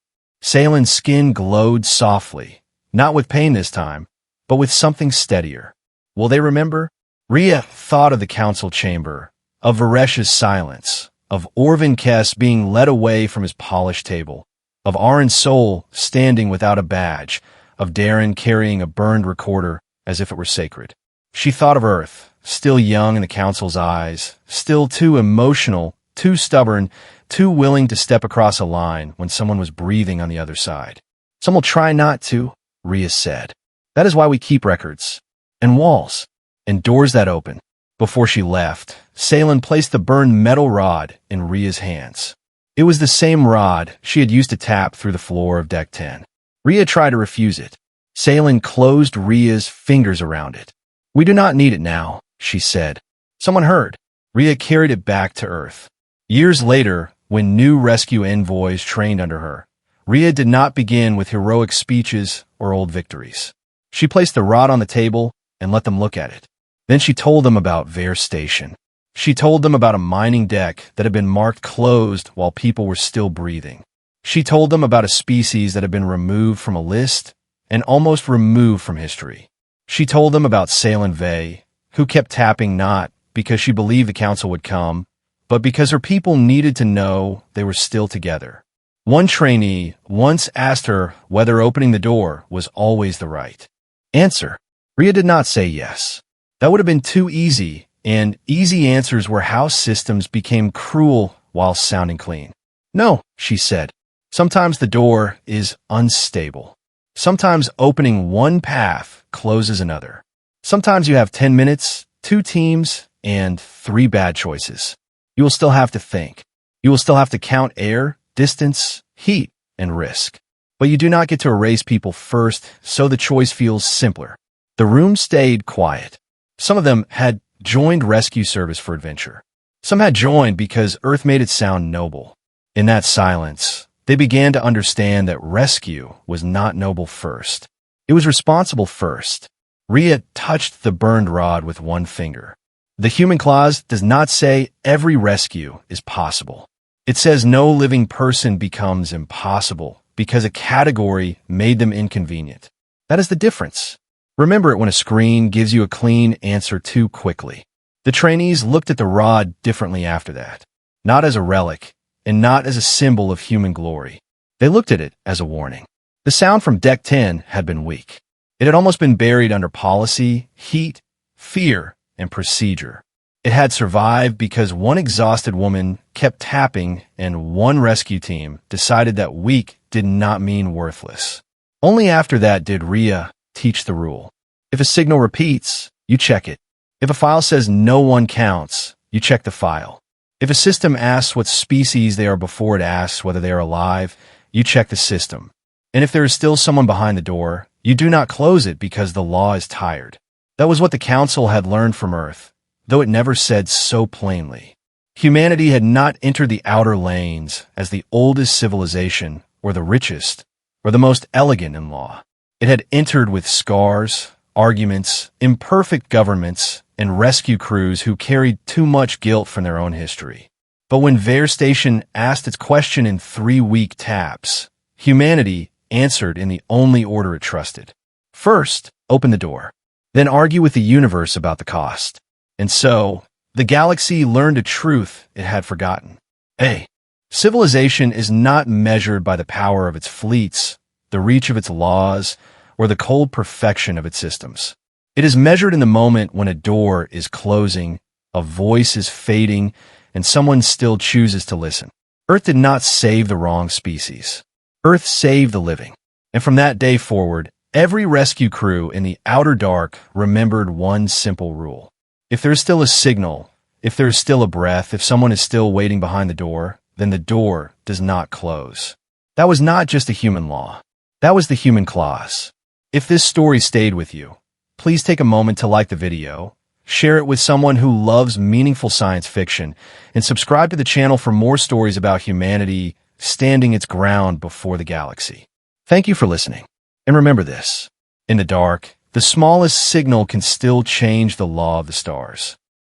Salen's skin glowed softly, not with pain this time, but with something steadier. Will they remember? Rhea thought of the council chamber, of Varesh's silence, of Orvin Kess being led away from his polished table, of Arin Sol standing without a badge, of Darren carrying a burned recorder as if it were sacred. She thought of Earth, still young in the council's eyes, still too emotional, too stubborn, too willing to step across a line when someone was breathing on the other side. Some will try not to, Rhea said. That is why we keep records. And walls. And doors that open. Before she left, Salen placed the burned metal rod in Rhea's hands. It was the same rod she had used to tap through the floor of Deck 10. Rhea tried to refuse it. Salen closed Rhea's fingers around it. We do not need it now, she said. Someone heard. Rhea carried it back to Earth. Years later, when new rescue envoys trained under her, Rhea did not begin with heroic speeches or old victories. She placed the rod on the table and let them look at it. Then she told them about Vare Station. She told them about a mining deck that had been marked closed while people were still breathing. She told them about a species that had been removed from a list and almost removed from history. She told them about Salen Vey, who kept tapping not because she believed the council would come, but because her people needed to know they were still together. One trainee once asked her whether opening the door was always the right answer. Rhea did not say yes. That would have been too easy, and easy answers were how systems became cruel while sounding clean. No, she said. Sometimes the door is unstable. Sometimes opening one path closes another. Sometimes you have 10 minutes, 2 teams, and 3 bad choices. You will still have to think. You will still have to count air, distance, heat, and risk. But you do not get to erase people first, so the choice feels simpler. The room stayed quiet. Some of them had joined rescue service for adventure. Some had joined because Earth made it sound noble. In that silence, they began to understand that rescue was not noble first. It was responsible first. Rhea touched the burned rod with one finger. The human clause does not say every rescue is possible. It says no living person becomes impossible because a category made them inconvenient. That is the difference. Remember it when a screen gives you a clean answer too quickly. The trainees looked at the rod differently after that, not as a relic and not as a symbol of human glory. They looked at it as a warning. The sound from Deck 10 had been weak. It had almost been buried under policy, heat, fear, and procedure. It had survived because one exhausted woman kept tapping and one rescue team decided that weak did not mean worthless. Only after that did Rhea teach the rule. If a signal repeats, you check it. If a file says no one counts, you check the file. If a system asks what species they are before it asks whether they are alive, you check the system. And if there is still someone behind the door, you do not close it because the law is tired. That was what the Council had learned from Earth, though it never said so plainly. Humanity had not entered the outer lanes as the oldest civilization, or the richest, or the most elegant in law. It had entered with scars, arguments, imperfect governments, and rescue crews who carried too much guilt from their own history. But when Vare Station asked its question in 3 weak taps, humanity answered in the only order it trusted. First, open the door. Then argue with the universe about the cost. And so, the galaxy learned a truth it had forgotten. A. Civilization is not measured by the power of its fleets, the reach of its laws, or the cold perfection of its systems. It is measured in the moment when a door is closing, a voice is fading, and someone still chooses to listen. Earth did not save the wrong species. Earth saved the living. And from that day forward, every rescue crew in the outer dark remembered one simple rule. If there is still a signal, if there is still a breath, if someone is still waiting behind the door, then the door does not close. That was not just a human law. That was the human clause. If this story stayed with you, please take a moment to like the video, share it with someone who loves meaningful science fiction, and subscribe to the channel for more stories about humanity standing its ground before the galaxy. Thank you for listening. And remember this: in the dark, The smallest signal can still change the law of the stars.